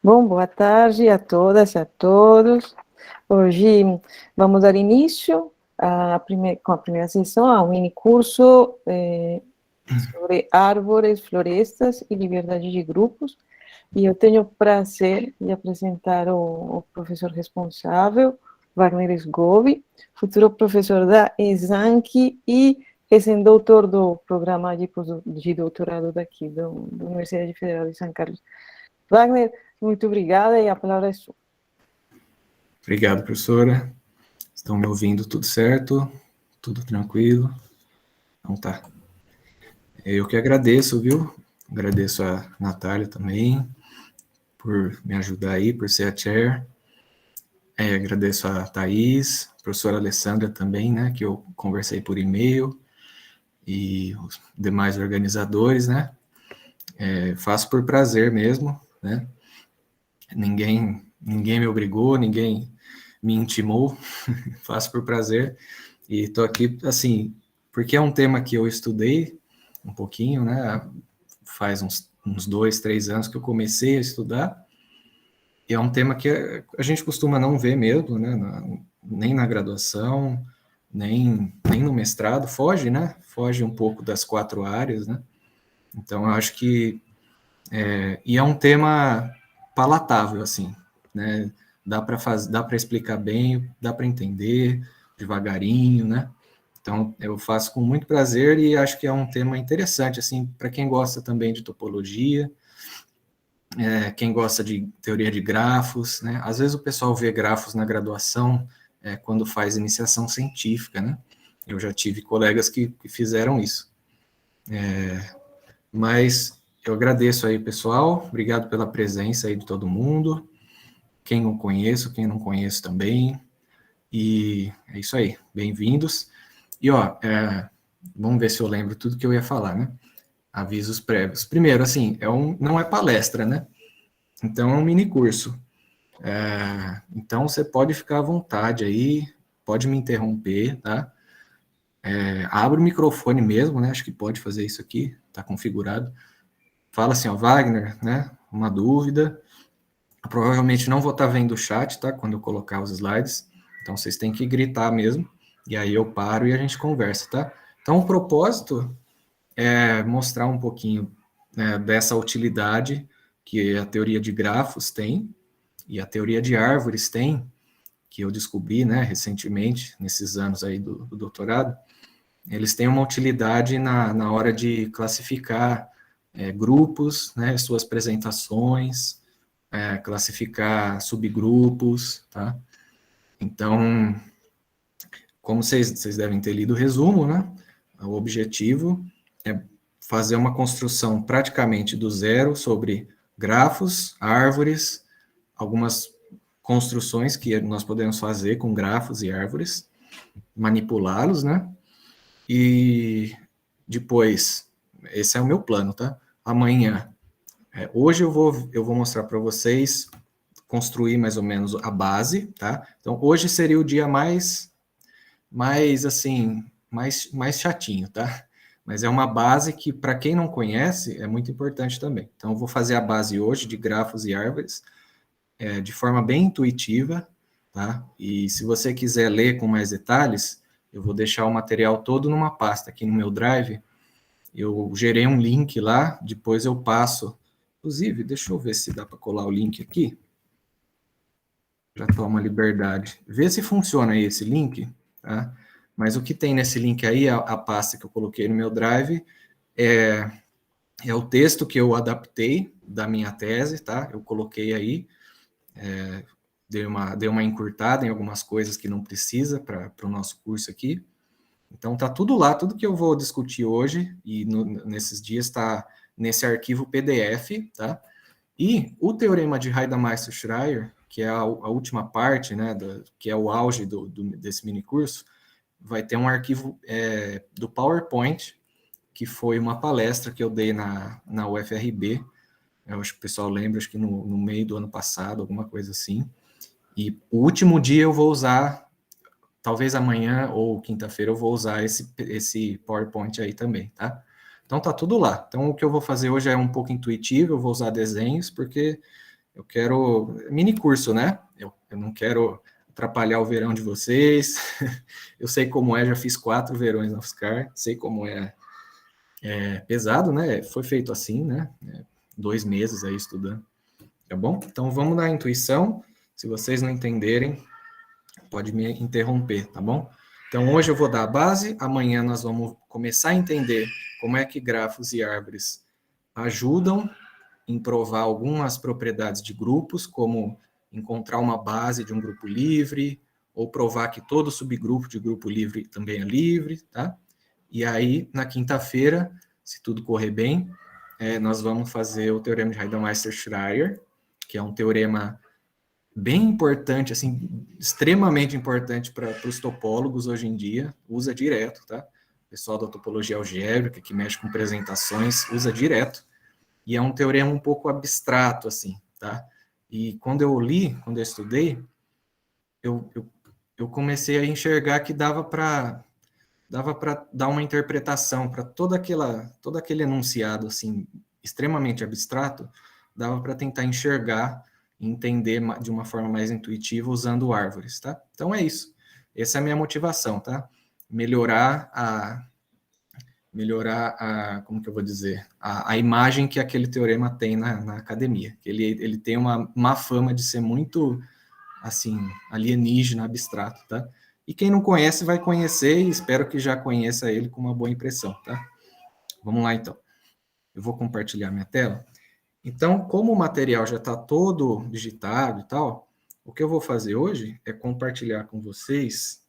Bom, boa tarde a todas e a todos. Hoje vamos dar início com a primeira sessão, a um mini curso sobre árvores, florestas e liberdade de grupos. E eu tenho o prazer de apresentar o professor responsável, Wagner Sgobi, futuro professor da ESANC e recém-doutor do programa de doutorado daqui, da Universidade Federal de São Carlos. Wagner, muito obrigada e a palavra é sua. Obrigado, professora. Estão me ouvindo tudo certo? Tudo tranquilo? Então tá. Eu que agradeço, viu? Agradeço a Natália também por me ajudar aí, por ser a chair. Agradeço a Thaís, a professora Alessandra também, né, que eu conversei por e-mail, e os demais organizadores, né? Faço por prazer mesmo, né? Ninguém me obrigou, ninguém me intimou, faço por prazer, e estou aqui, assim, porque é um tema que eu estudei um pouquinho, né? Faz uns 2, 3 anos que eu comecei a estudar, e é um tema que a gente costuma não ver mesmo, né? Nem na graduação, nem no mestrado, foge, né? Foge um pouco das 4 áreas, né? Então, eu acho que... e é um tema palatável, assim, né? Dá para explicar bem, dá para entender devagarinho, né? Então, eu faço com muito prazer e acho que é um tema interessante, assim, para quem gosta também de topologia, quem gosta de teoria de grafos, né? Às vezes o pessoal vê grafos na graduação quando faz iniciação científica, né? Eu já tive colegas que fizeram isso. Mas eu agradeço aí, pessoal, obrigado pela presença aí de todo mundo, quem eu conheço, quem não conheço também, e é isso aí, bem-vindos. E, ó, vamos ver se eu lembro tudo que eu ia falar, né? Avisos prévios. Primeiro, assim, não é palestra, né? Então, é um mini curso. Então, você pode ficar à vontade aí, pode me interromper, tá? Abre o microfone mesmo, né? Acho que pode fazer isso aqui, tá configurado. Fala assim, ó, Wagner, né? Uma dúvida. Eu provavelmente não vou estar vendo o chat, tá? Quando eu colocar os slides. Então, vocês têm que gritar mesmo. E aí eu paro e a gente conversa, tá? Então, o propósito é mostrar um pouquinho, né, dessa utilidade que a teoria de grafos tem e a teoria de árvores tem, que eu descobri, né, recentemente, nesses anos aí do doutorado. Eles têm uma utilidade na hora de classificar grupos, né, suas apresentações, classificar subgrupos, tá? Então, como vocês devem ter lido o resumo, né, o objetivo é fazer uma construção praticamente do zero sobre grafos, árvores, algumas construções que nós podemos fazer com grafos e árvores, manipulá-los, né? E depois, esse é o meu plano, tá? Amanhã, hoje eu vou mostrar para vocês construir mais ou menos a base, tá? Então, hoje seria o dia mais assim, mais chatinho, tá? Mas é uma base que, para quem não conhece, é muito importante também. Então, eu vou fazer a base hoje de grafos e árvores, de forma bem intuitiva, tá? E se você quiser ler com mais detalhes, eu vou deixar o material todo numa pasta aqui no meu Drive. Eu gerei um link lá, depois eu passo. Inclusive, deixa eu ver se dá para colar o link aqui. Já toma liberdade. Vê se funciona aí esse link, tá? Mas o que tem nesse link aí, a pasta que eu coloquei no meu Drive, é o texto que eu adaptei da minha tese, tá? Eu coloquei aí, dei uma encurtada em algumas coisas que não precisa para o nosso curso aqui. Então, tá tudo lá, tudo que eu vou discutir hoje e nesses dias está nesse arquivo PDF, tá? E o teorema de Haida-Maestro-Schreier, que é a última parte, né, que é o auge desse mini curso, vai ter um arquivo do PowerPoint, que foi uma palestra que eu dei na UFRB, eu acho que o pessoal lembra, acho que no meio do ano passado, alguma coisa assim, e o último dia eu vou usar, talvez amanhã ou quinta-feira eu vou usar esse PowerPoint aí também, tá? Então tá tudo lá. Então o que eu vou fazer hoje é um pouco intuitivo, eu vou usar desenhos, porque eu quero... Mini curso, né? Eu não quero atrapalhar o verão de vocês. Eu sei como é, já fiz 4 verões na UFSCar, sei como é pesado, né? Foi feito assim, né? 2 meses aí estudando, tá bom? Então vamos na intuição. Se vocês não entenderem, pode me interromper, tá bom? Então hoje eu vou dar a base, amanhã nós vamos começar a entender como é que grafos e árvores ajudam em provar algumas propriedades de grupos, como encontrar uma base de um grupo livre, ou provar que todo subgrupo de grupo livre também é livre, tá? E aí, na quinta-feira, se tudo correr bem, nós vamos fazer o teorema de Heidenmeister-Schreier, que é um teorema bem importante, assim, extremamente importante para os topólogos hoje em dia, usa direto, tá? O pessoal da topologia algébrica, que mexe com apresentações, usa direto. E é um teorema um pouco abstrato, assim, tá? E quando eu li, quando eu estudei, eu comecei a enxergar que dava para dar uma interpretação para todo aquele enunciado, assim, extremamente abstrato, dava para tentar enxergar e entender de uma forma mais intuitiva usando árvores, tá? Então é isso. Essa é a minha motivação, tá? Melhorar como que eu vou dizer, a imagem que aquele teorema tem na academia. Ele tem uma má fama de ser muito, assim, alienígena, abstrato, tá? E quem não conhece vai conhecer e espero que já conheça ele com uma boa impressão, tá? Vamos lá, então. Eu vou compartilhar minha tela. Então, como o material já está todo digitado e tal, o que eu vou fazer hoje é compartilhar com vocês,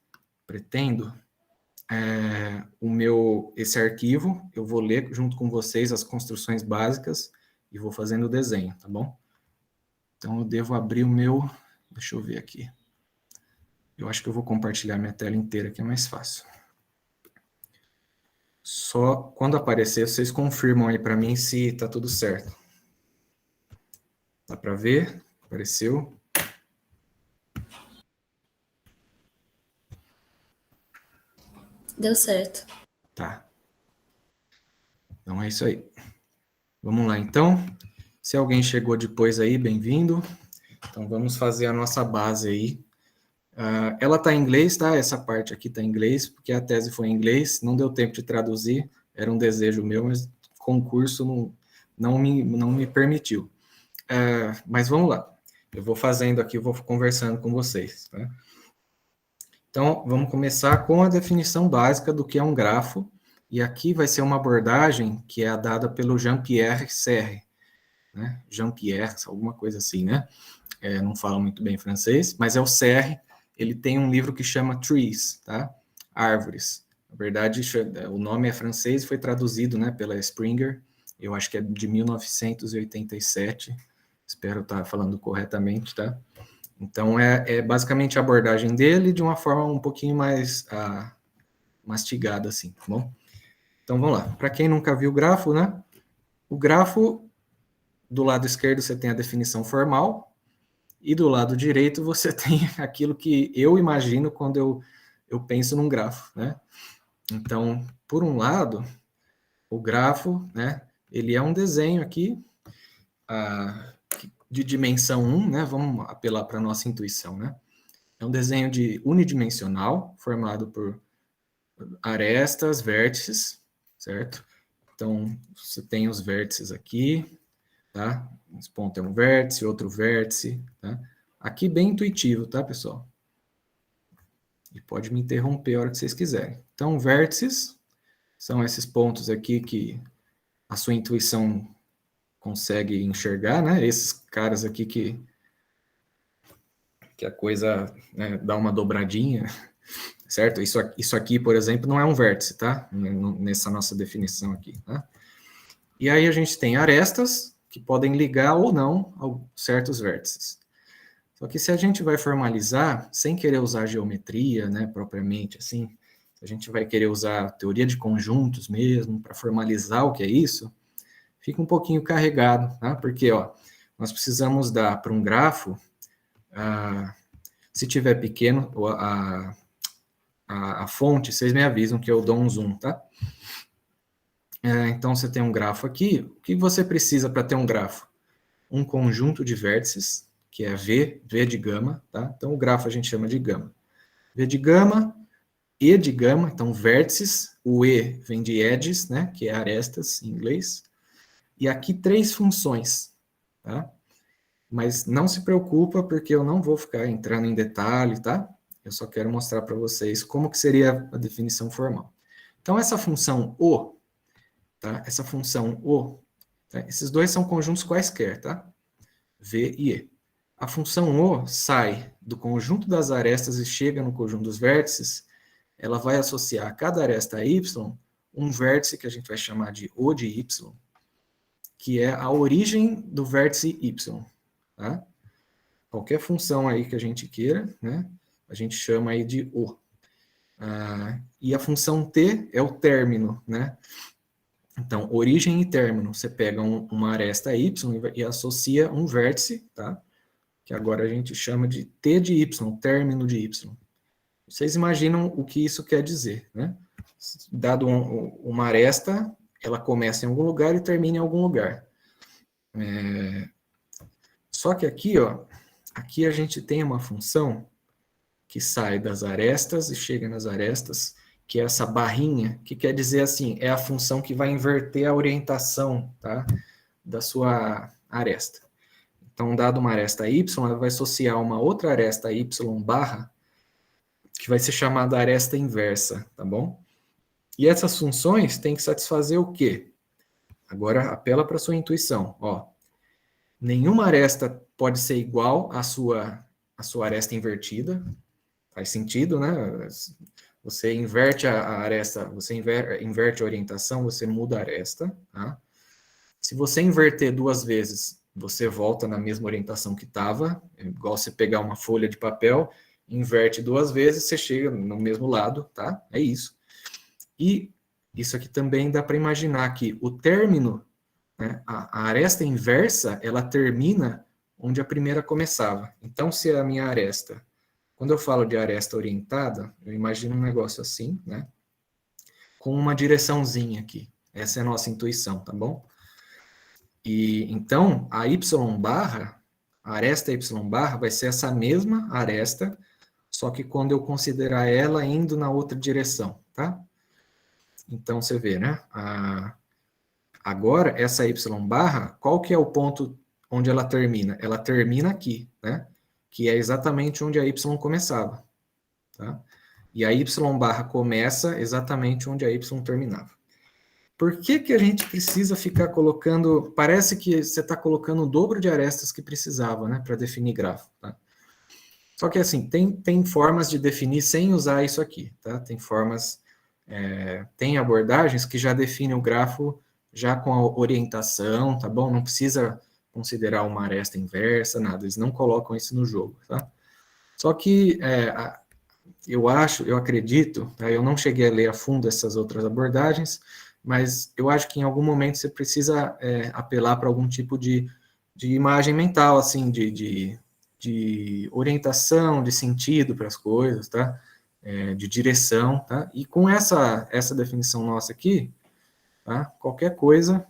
pretendo, esse arquivo, eu vou ler junto com vocês as construções básicas e vou fazendo o desenho, tá bom? Então, eu devo abrir o meu... Deixa eu ver aqui. Eu acho que eu vou compartilhar minha tela inteira, que é mais fácil. Só quando aparecer, vocês confirmam aí para mim se está tudo certo. Dá para ver? Apareceu? Deu certo. Tá. Então é isso aí. Vamos lá, então. Se alguém chegou depois aí, bem-vindo. Então vamos fazer a nossa base aí. Ela está em inglês, tá? Essa parte aqui está em inglês, porque a tese foi em inglês, não deu tempo de traduzir, era um desejo meu, mas o concurso não me permitiu. Mas vamos lá. Eu vou fazendo aqui, eu vou conversando com vocês, tá? Então, vamos começar com a definição básica do que é um grafo, e aqui vai ser uma abordagem que é dada pelo Jean-Pierre Serre, né? Jean-Pierre, alguma coisa assim, né? Não falo muito bem francês, mas é o Serre. Ele tem um livro que chama Trees, tá? Árvores. Na verdade, o nome é francês e foi traduzido, né, pela Springer. Eu acho que é de 1987. Espero estar falando corretamente, tá? Então, é basicamente a abordagem dele de uma forma um pouquinho mais mastigada, assim, tá bom? Então, vamos lá. Para quem nunca viu o grafo, né? O grafo, do lado esquerdo, você tem a definição formal, e do lado direito você tem aquilo que eu imagino quando eu penso num grafo, né? Então, por um lado, o grafo, né, ele é um desenho aqui de dimensão 1, né? Vamos apelar para a nossa intuição, né? É um desenho unidimensional, formado por arestas, vértices, certo? Então, você tem os vértices aqui, tá? Esse ponto é um vértice, outro vértice, tá? Aqui bem intuitivo, tá, pessoal? E pode me interromper a hora que vocês quiserem. Então, vértices são esses pontos aqui que a sua intuição consegue enxergar, né? Esses caras aqui que a coisa, né, dá uma dobradinha, certo? Isso aqui, por exemplo, não é um vértice, tá? Nessa nossa definição aqui, tá? E aí a gente tem arestas, que podem ligar ou não a certos vértices. Só que se a gente vai formalizar, sem querer usar geometria, né, propriamente assim, a gente vai querer usar teoria de conjuntos mesmo, para formalizar o que é isso, fica um pouquinho carregado, tá? Porque, ó, nós precisamos dar para um grafo, se tiver pequeno, a fonte, vocês me avisam que eu dou um zoom, tá? Então, você tem um grafo aqui. O que você precisa para ter um grafo? Um conjunto de vértices, que é V de gama, tá? Então, o grafo a gente chama de gama. V de gama, E de gama, então vértices, o E vem de edges, né, que é arestas em inglês, e aqui 3 funções, tá? Mas não se preocupa, porque eu não vou ficar entrando em detalhe, tá? Eu só quero mostrar para vocês como que seria a definição formal. Então, essa função O, tá? Essa função O, tá? Esses dois são conjuntos quaisquer, tá? V e E. A função O sai do conjunto das arestas e chega no conjunto dos vértices. Ela vai associar a cada aresta y um vértice que a gente vai chamar de O de y, que é a origem do vértice y. Tá? Qualquer função aí que a gente queira, né, a gente chama aí de O. E a função t é o término, né? Então, origem e término, você pega uma aresta y e associa um vértice, tá? Que agora a gente chama de t de y, término de y. Vocês imaginam o que isso quer dizer, né? Dado uma aresta, ela começa em algum lugar e termina em algum lugar. Só que aqui, ó, aqui a gente tem uma função que sai das arestas e chega nas arestas, que é essa barrinha, que quer dizer assim, é a função que vai inverter a orientação, tá, da sua aresta. Então, dado uma aresta y, ela vai associar uma outra aresta y barra, que vai ser chamada aresta inversa, tá bom? E essas funções têm que satisfazer o quê? Agora, apela para a sua intuição, ó. Nenhuma aresta pode ser igual à sua aresta invertida. Faz sentido, né? Você inverte a aresta, você inverte a orientação, você muda a aresta, tá? Se você inverter 2 vezes, você volta na mesma orientação que estava, é igual você pegar uma folha de papel, inverte 2 vezes, você chega no mesmo lado, tá? É isso. E isso aqui também dá para imaginar que o término, né, a aresta inversa, ela termina onde a primeira começava. Então, se a minha aresta, quando eu falo de aresta orientada, eu imagino um negócio assim, né? Com uma direçãozinha aqui. Essa é a nossa intuição, tá bom? E então, a y barra, a aresta y barra vai ser essa mesma aresta, só que quando eu considerar ela indo na outra direção, tá? Então, você vê, né? Agora, essa y barra, qual que é o ponto onde ela termina? Ela termina aqui, né? Que é exatamente onde a y começava, tá? E a y barra começa exatamente onde a y terminava. Por que que a gente precisa ficar colocando... Parece que você está colocando o dobro de arestas que precisava, né? Para definir grafo, tá? Só que, assim, tem formas de definir sem usar isso aqui, tá? Tem formas... tem abordagens que já definem o grafo já com a orientação, tá bom? Não precisa considerar uma aresta inversa, nada. Eles não colocam isso no jogo, tá? Só que eu acredito, tá? Eu não cheguei a ler a fundo essas outras abordagens, mas eu acho que em algum momento você precisa apelar para algum tipo de imagem mental, assim, de orientação, de sentido para as coisas, tá? De direção, tá? E com essa definição nossa aqui, tá? Qualquer coisa,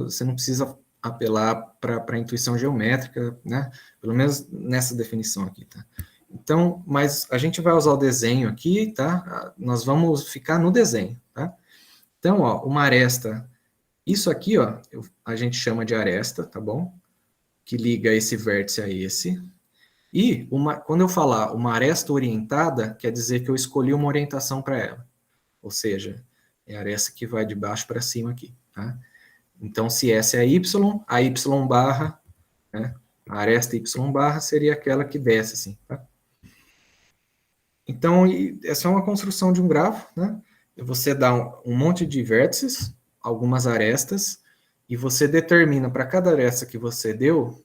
você não precisa apelar para a intuição geométrica, né? Pelo menos nessa definição aqui, tá? Então, mas a gente vai usar o desenho aqui, tá? Nós vamos ficar no desenho, tá? Então, ó, uma aresta, isso aqui, ó, a gente chama de aresta, tá bom? Que liga esse vértice a esse. E quando eu falar uma aresta orientada, quer dizer que eu escolhi uma orientação para ela. Ou seja, é a aresta que vai de baixo para cima aqui, tá? Então, se essa é a y barra, né, a aresta y barra seria aquela que desce assim, tá? Então, essa é uma construção de um grafo, né? Você dá um monte de vértices, algumas arestas, e você determina para cada aresta que você deu,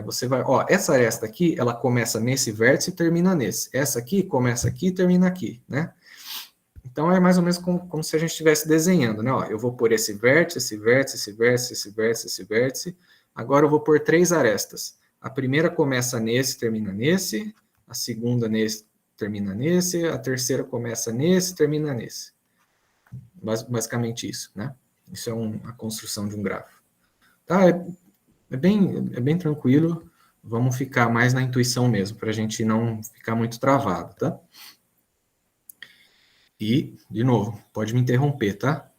você vai, ó, essa aresta aqui, ela começa nesse vértice e termina nesse. Essa aqui começa aqui e termina aqui, né? Então, é mais ou menos como se a gente estivesse desenhando, né? Ó, eu vou pôr esse vértice, esse vértice, esse vértice, esse vértice, esse vértice. Agora eu vou pôr 3 arestas. A primeira começa nesse, termina nesse. A segunda nesse, termina nesse. A terceira começa nesse, termina nesse. basicamente isso, né? Isso é a construção de um grafo. Tá? É bem tranquilo. Vamos ficar mais na intuição mesmo, para a gente não ficar muito travado, tá? E, de novo, pode me interromper, tá?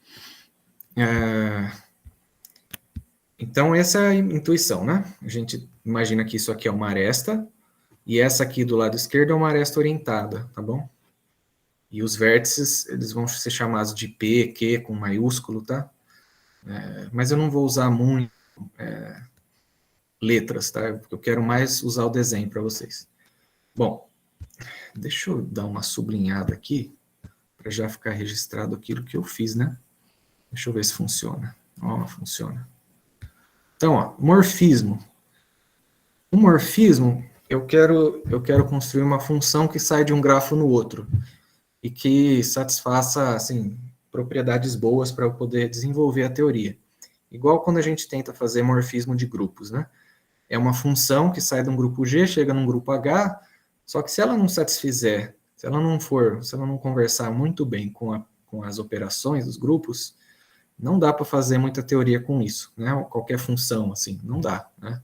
Então, essa é a intuição, né? A gente imagina que isso aqui é uma aresta, e essa aqui do lado esquerdo é uma aresta orientada, tá bom? E os vértices, eles vão ser chamados de P, Q, com maiúsculo, tá? Mas eu não vou usar muito letras, tá? Eu quero mais usar o desenho para vocês. Bom, deixa eu dar uma sublinhada aqui, para já ficar registrado aquilo que eu fiz, né? Deixa eu ver se funciona. Ó, funciona. Então, ó, morfismo. O morfismo, eu quero construir uma função que sai de um grafo no outro e que satisfaça, assim, propriedades boas para eu poder desenvolver a teoria. Igual quando a gente tenta fazer morfismo de grupos, né? É uma função que sai de um grupo G, chega num grupo H, só que se ela não satisfizer, se ela não conversar muito bem com as operações dos grupos, não dá para fazer muita teoria com isso, né? Qualquer função, assim, não dá, né?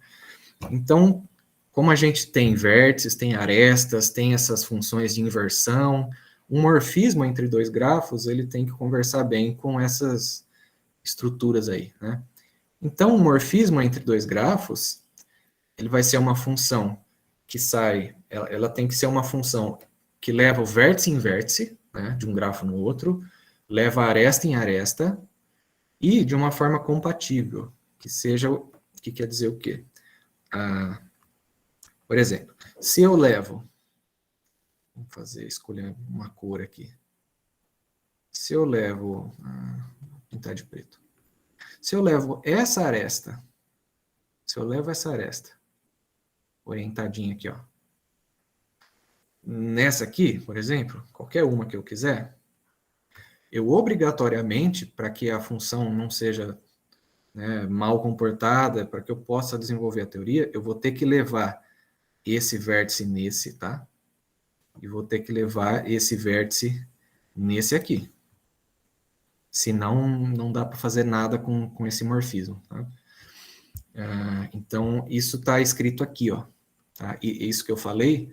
Então, como a gente tem vértices, tem arestas, tem essas funções de inversão, um morfismo entre dois grafos, ele tem que conversar bem com essas estruturas aí, né? Então, um morfismo entre dois grafos, ele vai ser uma função que sai, ela tem que ser uma função que leva o vértice em vértice, né, de um grafo no outro, leva aresta em aresta, e de uma forma compatível, que quer dizer o quê? Por exemplo, se eu levo, escolher uma cor aqui, se eu levo, vou pintar de preto, se eu levo essa aresta, orientadinha aqui, ó, nessa aqui, por exemplo, qualquer uma que eu quiser, eu obrigatoriamente, para que a função não seja, né, mal comportada, para que eu possa desenvolver a teoria, eu vou ter que levar esse vértice nesse, tá? E vou ter que levar esse vértice nesse aqui. Senão, não dá para fazer nada com esse morfismo, tá? Então, isso está escrito aqui, ó. Tá? E isso que eu falei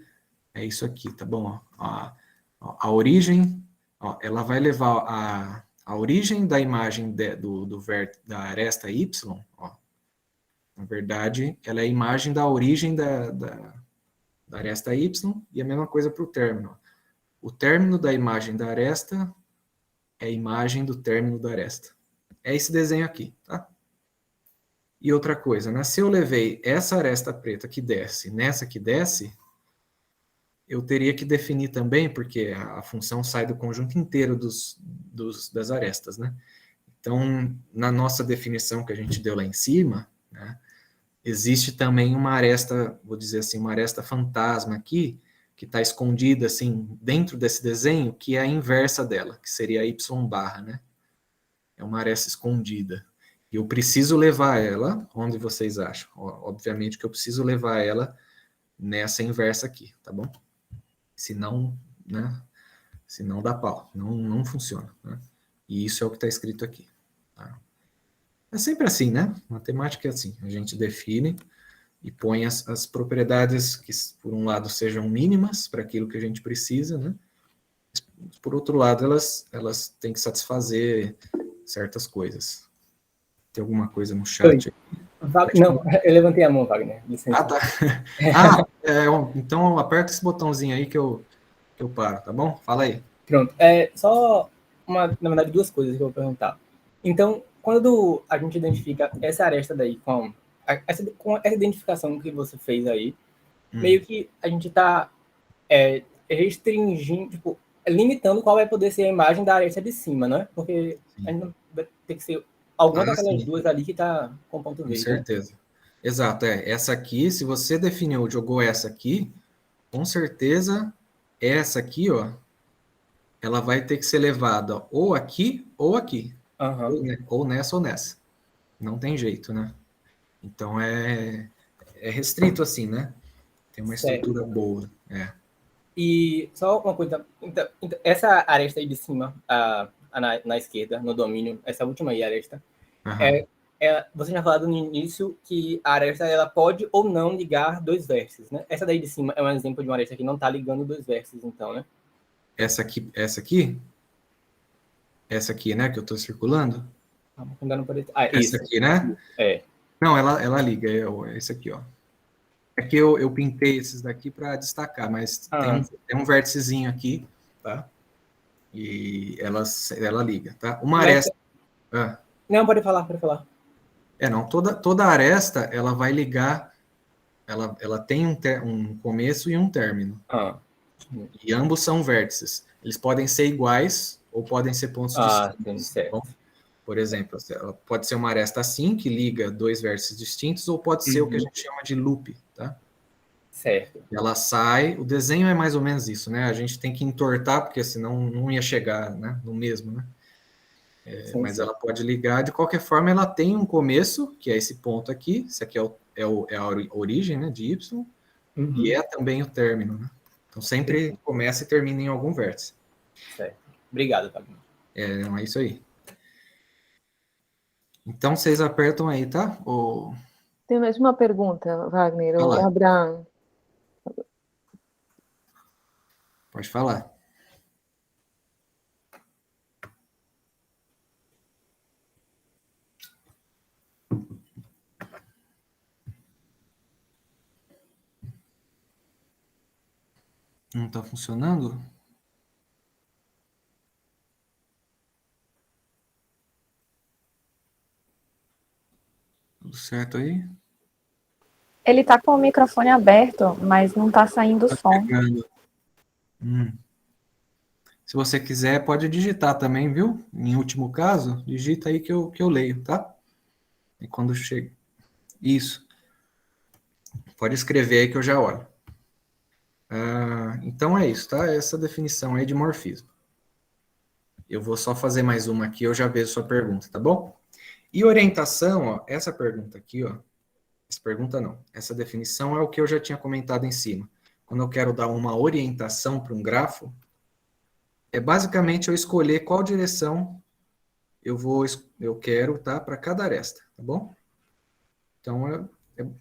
é isso aqui, tá bom? Ó, a origem, ó, ela vai levar a origem da imagem da aresta y, ó. Na verdade, ela é a imagem da origem da aresta y, e a mesma coisa para o término. O término da imagem da aresta é a imagem do término da aresta. É esse desenho aqui, tá? E outra coisa, né? Se eu levei essa aresta preta que desce nessa que desce, eu teria que definir também, porque a função sai do conjunto inteiro das arestas, né? Então, na nossa definição que a gente deu lá em cima, né, existe também uma aresta, vou dizer assim, uma aresta fantasma aqui, que está escondida, assim, dentro desse desenho, que é a inversa dela, que seria a y barra, né? É uma aresta escondida. E eu preciso levar ela, onde vocês acham? Obviamente que eu preciso levar ela nessa inversa aqui, tá bom? Senão, né? Senão dá pau, não funciona, né? E isso é o que está escrito aqui, tá? É sempre assim, né? Matemática é assim, a gente define e põe as propriedades que, por um lado, sejam mínimas para aquilo que a gente precisa, né? Por outro lado, elas têm que satisfazer certas coisas. Tem alguma coisa no chat? Não, eu levantei a mão, Wagner. Licença. Ah, tá. Então aperta esse botãozinho aí que eu paro, tá bom? Fala aí. Pronto. Só na verdade, duas coisas que eu vou perguntar. Então, quando a gente identifica essa aresta daí com essa identificação que você fez aí, meio que a gente está restringindo, tipo, limitando qual vai poder ser a imagem da aresta de cima, né? Porque a gente vai ter que ser alguma daquelas duas ali que está com ponto verde. Com certeza. Né? Exato, essa aqui, se você definiu, jogou essa aqui, com certeza essa aqui, ó, ela vai ter que ser levada ou aqui ou aqui. Ou nessa ou nessa. Não tem jeito, né? Então é restrito assim, né? Tem uma estrutura boa. E só uma coisa, então, essa aresta aí de cima, a na esquerda, no domínio, essa última aí, aresta, Aham. você já falou no início que a aresta ela pode ou não ligar dois vértices, né? Essa daí de cima é um exemplo de uma aresta que não está ligando dois vértices, então, né? Essa aqui, essa aqui? Essa aqui, né, que eu estou circulando? Ainda não pode... Essa isso. aqui, né? É. Não, ela liga, é esse aqui, ó. É que eu pintei esses daqui para destacar, mas tem um vérticezinho aqui, tá? E ela liga, tá? Uma aresta... Não, pode falar, pode falar. Não, toda aresta, ela vai ligar, ela tem um começo e um término. E ambos são vértices. Eles podem ser iguais ou podem ser pontos distintos. Sim, certo. Bom, por exemplo, ela pode ser uma aresta assim, que liga dois vértices distintos, ou pode ser o que a gente chama de loop, tá? Certo. Ela sai, o desenho é mais ou menos isso, né? A gente tem que entortar, porque senão não ia chegar, né, no mesmo, né? Mas ela pode ligar, de qualquer forma, ela tem um começo, que é esse ponto aqui, esse aqui é a origem, né, de Y, e é também o término, né? Então sempre começa e termina em algum vértice. Certo. Obrigado, Fabinho. É isso aí. Então vocês apertam aí, tá? Tem mais uma pergunta, Wagner, ou Fala. Abraham. Pode falar. Não tá funcionando? Tudo certo aí? Ele tá com o microfone aberto, mas não tá saindo som. Se você quiser, pode digitar também, viu? Em último caso, digita aí que eu leio, tá? E quando chega. Isso. Pode escrever aí que eu já olho. Então é isso, tá? Essa definição aí de morfismo. Eu vou só fazer mais uma aqui, eu já vejo sua pergunta, tá bom? E orientação, ó, essa pergunta aqui, ó. Essa pergunta não. Essa definição é o que eu já tinha comentado em cima. Quando eu quero dar uma orientação para um grafo, é basicamente eu escolher qual direção eu quero, tá? Para cada aresta, tá bom? Então,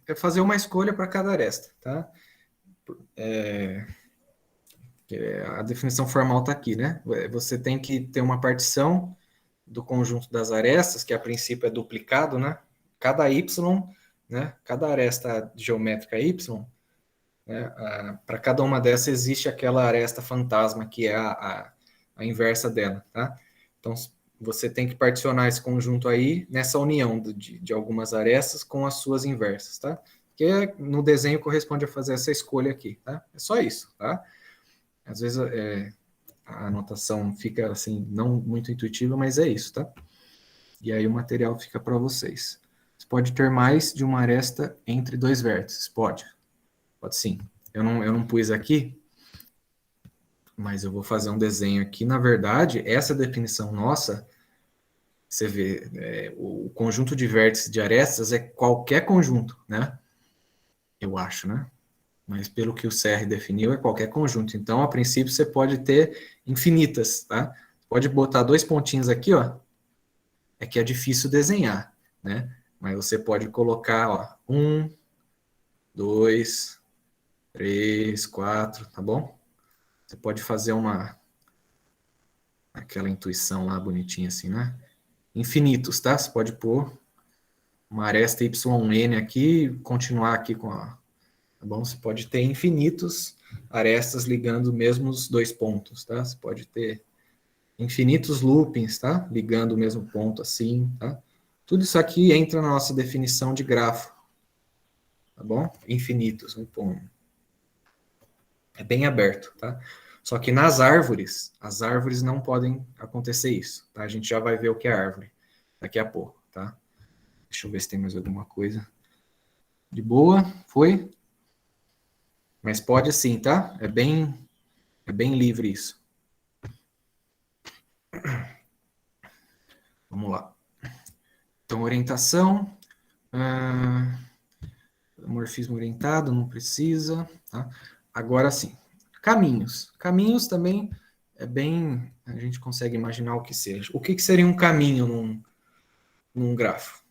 é fazer uma escolha para cada aresta, tá? A definição formal está aqui, né? Você tem que ter uma partição do conjunto das arestas, que a princípio é duplicado, né? Cada y, né? Cada aresta geométrica y, né? Para cada uma dessas existe aquela aresta fantasma, que é a inversa dela, tá? Então, você tem que particionar esse conjunto aí nessa união de algumas arestas com as suas inversas, tá? Que no desenho corresponde a fazer essa escolha aqui, tá? É só isso, tá? Às vezes a anotação fica assim, não muito intuitiva, mas é isso, tá? E aí o material fica para vocês. Você pode ter mais de uma aresta entre dois vértices? Pode. Pode sim. Eu não pus aqui, mas eu vou fazer um desenho aqui. Na verdade, essa definição nossa, você vê, o conjunto de vértices de arestas é qualquer conjunto, né? Eu acho, né? Mas pelo que o CR definiu, é qualquer conjunto. Então, a princípio, você pode ter infinitas, tá? Pode botar dois pontinhos aqui, ó. É que é difícil desenhar, né? Mas você pode colocar, ó, 1, 2, 3, 4, tá bom? Você pode fazer aquela intuição lá bonitinha assim, né? Infinitos, tá? Você pode pôr uma aresta YN aqui e continuar aqui com a... Tá bom? Você pode ter infinitos arestas ligando mesmo os dois pontos, tá? Você pode ter infinitos loopings, tá? Ligando o mesmo ponto assim, tá? Tudo isso aqui entra na nossa definição de grafo, tá bom? Infinitos, um ponto. É bem aberto, tá? Só que nas árvores, as árvores não podem acontecer isso, tá? A gente já vai ver o que é árvore daqui a pouco, tá? Deixa eu ver se tem mais alguma coisa. De boa? Foi? Mas pode sim, tá? É bem livre isso. Vamos lá. Então, orientação. Morfismo orientado, não precisa. Tá? Agora sim. Caminhos. Caminhos também a gente consegue imaginar o que seja. O que seria um caminho num grafo?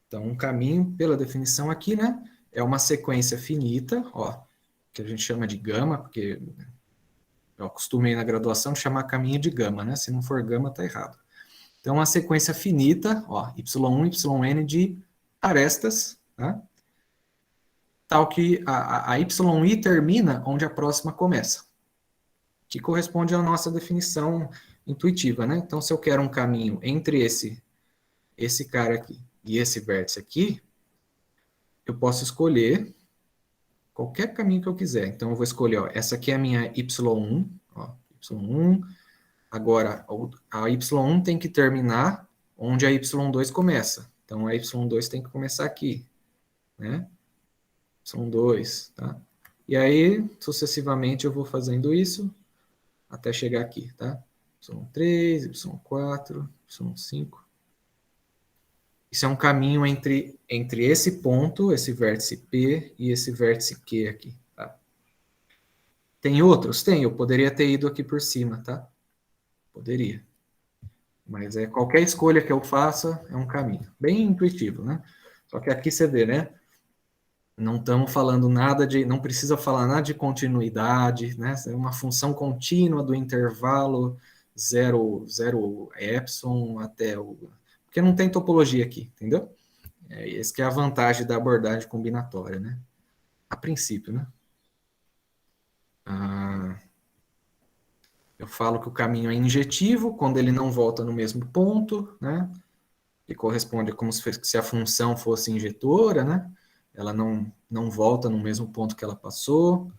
Então, um caminho, pela definição aqui, né, é uma sequência finita, ó, que a gente chama de gama, porque eu acostumei na graduação chamar caminho de gama, né? Se não for gama, tá errado. Então, uma sequência finita, ó, y1, yn de arestas, tá? Tal que a yi termina onde a próxima começa, que corresponde à nossa definição intuitiva, né? Então, se eu quero um caminho entre esse cara aqui e esse vértice aqui, eu posso escolher qualquer caminho que eu quiser. Então, eu vou escolher, ó, essa aqui é a minha y1, ó, y1. Agora, a y1 tem que terminar onde a y2 começa. Então, a y2 tem que começar aqui, né? y2, tá? E aí, sucessivamente, eu vou fazendo isso até chegar aqui, tá? y3, y4, y5. Isso é um caminho entre esse ponto, esse vértice P e esse vértice Q aqui, tá? Tem outros? Tem, eu poderia ter ido aqui por cima, tá? Poderia. Mas qualquer escolha que eu faça é um caminho. Bem intuitivo, né? Só que aqui você vê, né? Não estamos falando nada de... Não precisa falar nada de continuidade, né? É uma função contínua do intervalo 0 epsilon até o... Porque não tem topologia aqui, entendeu? Essa que é a vantagem da abordagem combinatória, né? A princípio, né? Eu falo que o caminho é injetivo quando ele não volta no mesmo ponto, né? Que corresponde a como se a função fosse injetora, né? Ela não volta no mesmo ponto que ela passou.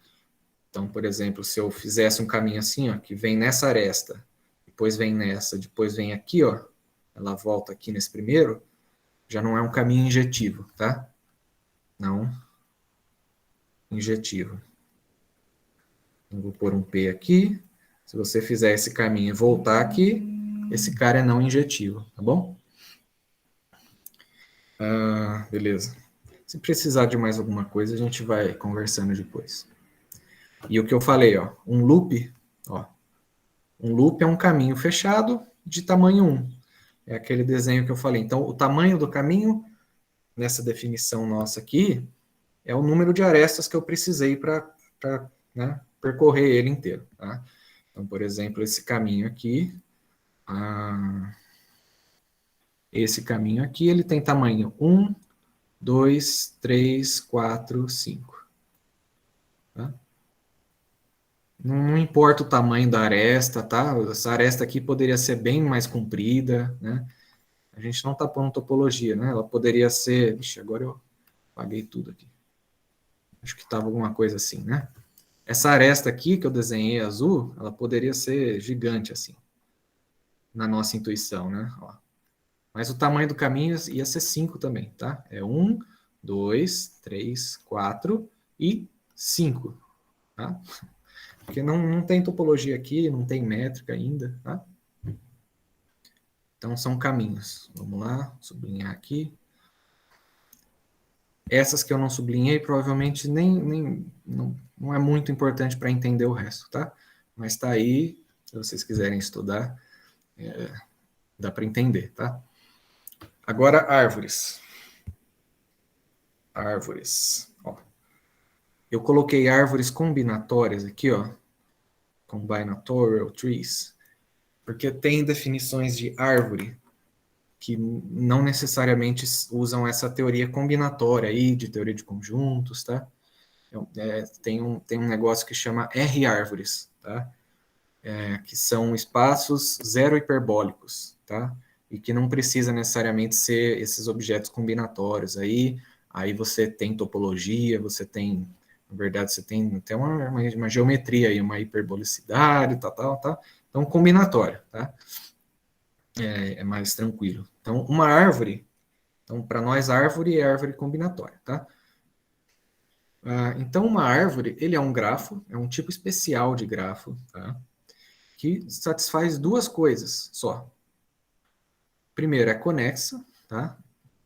Então, por exemplo, se eu fizesse um caminho assim, ó, que vem nessa aresta, depois vem nessa, depois vem aqui, ó, ela volta aqui nesse primeiro, já não é um caminho injetivo, tá? Não injetivo. Então, vou pôr um P aqui. Se você fizer esse caminho e voltar aqui, esse cara é não injetivo, tá bom? Beleza. Se precisar de mais alguma coisa, a gente vai conversando depois. E o que eu falei, ó, um loop é um caminho fechado de tamanho 1. É aquele desenho que eu falei. Então, o tamanho do caminho, nessa definição nossa aqui, é o número de arestas que eu precisei para né, percorrer ele inteiro. Tá? Então, por exemplo, esse caminho aqui, ele tem tamanho 1, 2, 3, 4, 5. Tá? Não importa o tamanho da aresta, tá? Essa aresta aqui poderia ser bem mais comprida, né? A gente não está pondo topologia, né? Ela poderia ser... Vixe, agora eu apaguei tudo aqui. Acho que estava alguma coisa assim, né? Essa aresta aqui que eu desenhei azul, ela poderia ser gigante assim, na nossa intuição, né? Ó. Mas o tamanho do caminho ia ser 5 também, tá? É 1, 2, 3, 4 e 5, tá? Porque não tem topologia aqui, não tem métrica ainda, tá? Então, são caminhos. Vamos lá, sublinhar aqui. Essas que eu não sublinhei, provavelmente não é muito importante para entender o resto, tá? Mas está aí, se vocês quiserem estudar, dá para entender, tá? Agora, árvores. Árvores. Ó. Eu coloquei árvores combinatórias aqui, ó. Combinatorial trees. Porque tem definições de árvore que não necessariamente usam essa teoria combinatória aí, de teoria de conjuntos, tá? Tem um negócio que chama R-árvores, tá? Que são espaços zero hiperbólicos, tá? E que não precisa necessariamente ser esses objetos combinatórios aí você tem topologia, você tem, na verdade, você tem até uma geometria aí, uma hiperbolicidade, tá? Então, combinatório, tá? É mais tranquilo. Então, uma árvore, então, para nós, árvore é árvore combinatória, tá? Então, uma árvore, ele é um grafo, é um tipo especial de grafo, tá? Que satisfaz duas coisas só. Primeiro, é conexa, tá?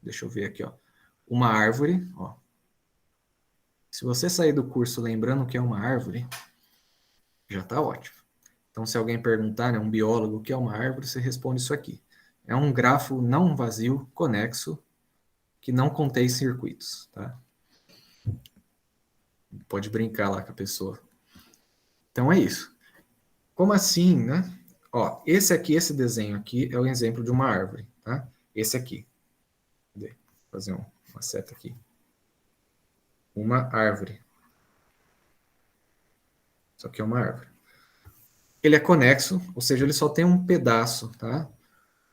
Deixa eu ver aqui, ó. Uma árvore, ó. Se você sair do curso lembrando o que é uma árvore, já tá ótimo. Então, se alguém perguntar, né, um biólogo, o que é uma árvore, você responde isso aqui. É um grafo não vazio, conexo, que não contém circuitos, tá? Pode brincar lá com a pessoa. Então, é isso. Como assim, né? Ó, esse aqui, esse desenho aqui, é o exemplo de uma árvore, tá? Esse aqui. Cadê? Vou fazer uma seta aqui. Uma árvore. Isso aqui é uma árvore. Ele é conexo, ou seja, ele só tem um pedaço, tá?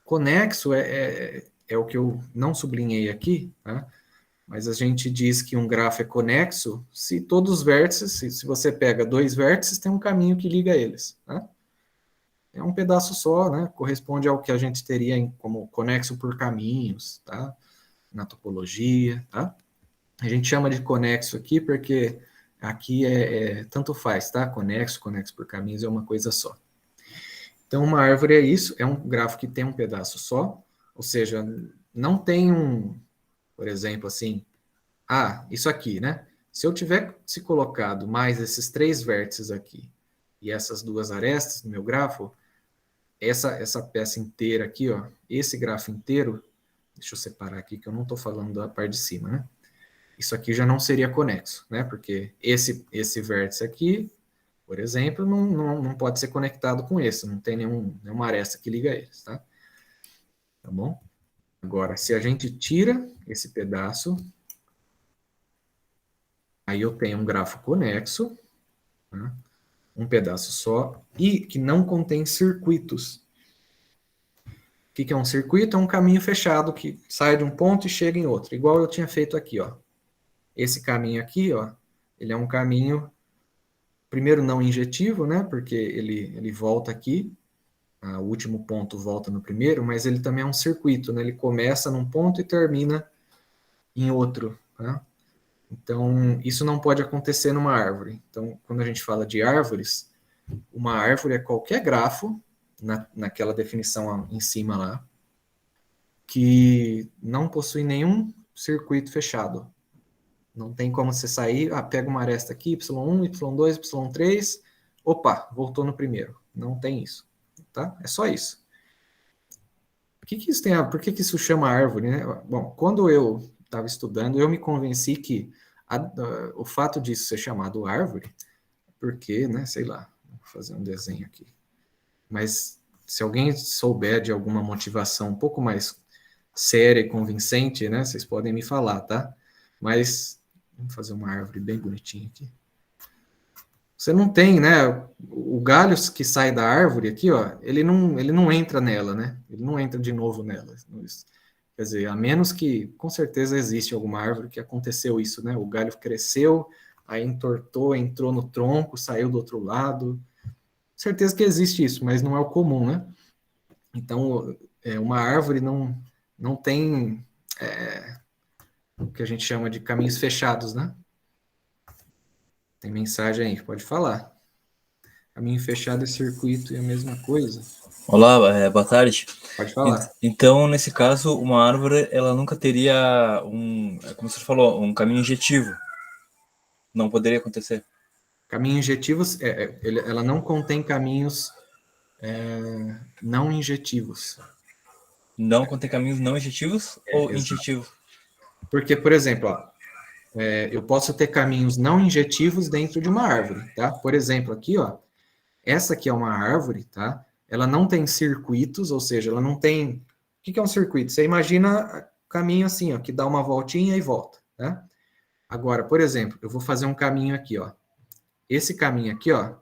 Conexo é o que eu não sublinhei aqui, tá? Mas a gente diz que um grafo é conexo se todos os vértices, se você pega 2 vértices, tem um caminho que liga eles, tá? É um pedaço só, né? Corresponde ao que a gente teria como conexo por caminhos, tá? Na topologia, tá? A gente chama de conexo aqui porque aqui tanto faz, tá? Conexo por caminhos é uma coisa só. Então, uma árvore é isso, é um grafo que tem um pedaço só, ou seja, não tem por exemplo, assim, isso aqui, né? Se eu tivesse colocado mais esses 3 vértices aqui e essas 2 arestas no meu grafo, essa peça inteira aqui, ó, esse grafo inteiro, deixa eu separar aqui que eu não estou falando da parte de cima, né? Isso aqui já não seria conexo, né? Porque esse vértice aqui, por exemplo, não pode ser conectado com esse, não tem nenhuma aresta que liga eles, tá? Tá bom? Agora, se a gente tira esse pedaço, aí eu tenho um grafo conexo, tá? Um pedaço só, e que não contém circuitos. O que é um circuito? É um caminho fechado que sai de um ponto e chega em outro, igual eu tinha feito aqui, ó. Esse caminho aqui, ó, ele é um caminho, primeiro não injetivo, né, porque ele volta aqui, o último ponto volta no primeiro, mas ele também é um circuito, né, ele começa num ponto e termina em outro, tá? Então, isso não pode acontecer numa árvore. Então, quando a gente fala de árvores, uma árvore é qualquer grafo, naquela definição em cima lá, que não possui nenhum circuito fechado. Não tem como você sair, pega uma aresta aqui, Y1, Y2, Y3, opa, voltou no primeiro. Não tem isso, tá? É só isso. Que isso tem por que isso chama árvore, né? Bom, quando eu estava estudando, eu me convenci que o fato disso ser chamado árvore, porque, né, sei lá, vou fazer um desenho aqui. Mas se alguém souber de alguma motivação um pouco mais séria e convincente, né, vocês podem me falar, tá? Mas vamos fazer uma árvore bem bonitinha aqui. Você não tem, né? O galho que sai da árvore aqui, ó, ele não entra nela, né? Ele não entra de novo nela. Quer dizer, a menos que, com certeza, existe alguma árvore que aconteceu isso, né? O galho cresceu, aí entortou, entrou no tronco, saiu do outro lado. Certeza que existe isso, mas não é o comum, né? Então, uma árvore não tem o que a gente chama de caminhos fechados, né? Tem mensagem aí, pode falar. Caminho fechado e circuito é a mesma coisa. Olá, boa tarde. Pode falar. Então, nesse caso, uma árvore, ela nunca teria como você falou, um caminho injetivo. Não poderia acontecer. Caminho injetivos, ela não contém caminhos não injetivos. Não contém caminhos não injetivos ou injetivos? Porque, por exemplo, ó, eu posso ter caminhos não injetivos dentro de uma árvore, tá? Por exemplo, aqui, ó, essa aqui é uma árvore, tá? Ela não tem circuitos, ou seja, ela não tem... O que é um circuito? Você imagina caminho assim, ó, que dá uma voltinha e volta, tá? Agora, por exemplo, eu vou fazer um caminho aqui, ó. Esse caminho aqui, ó,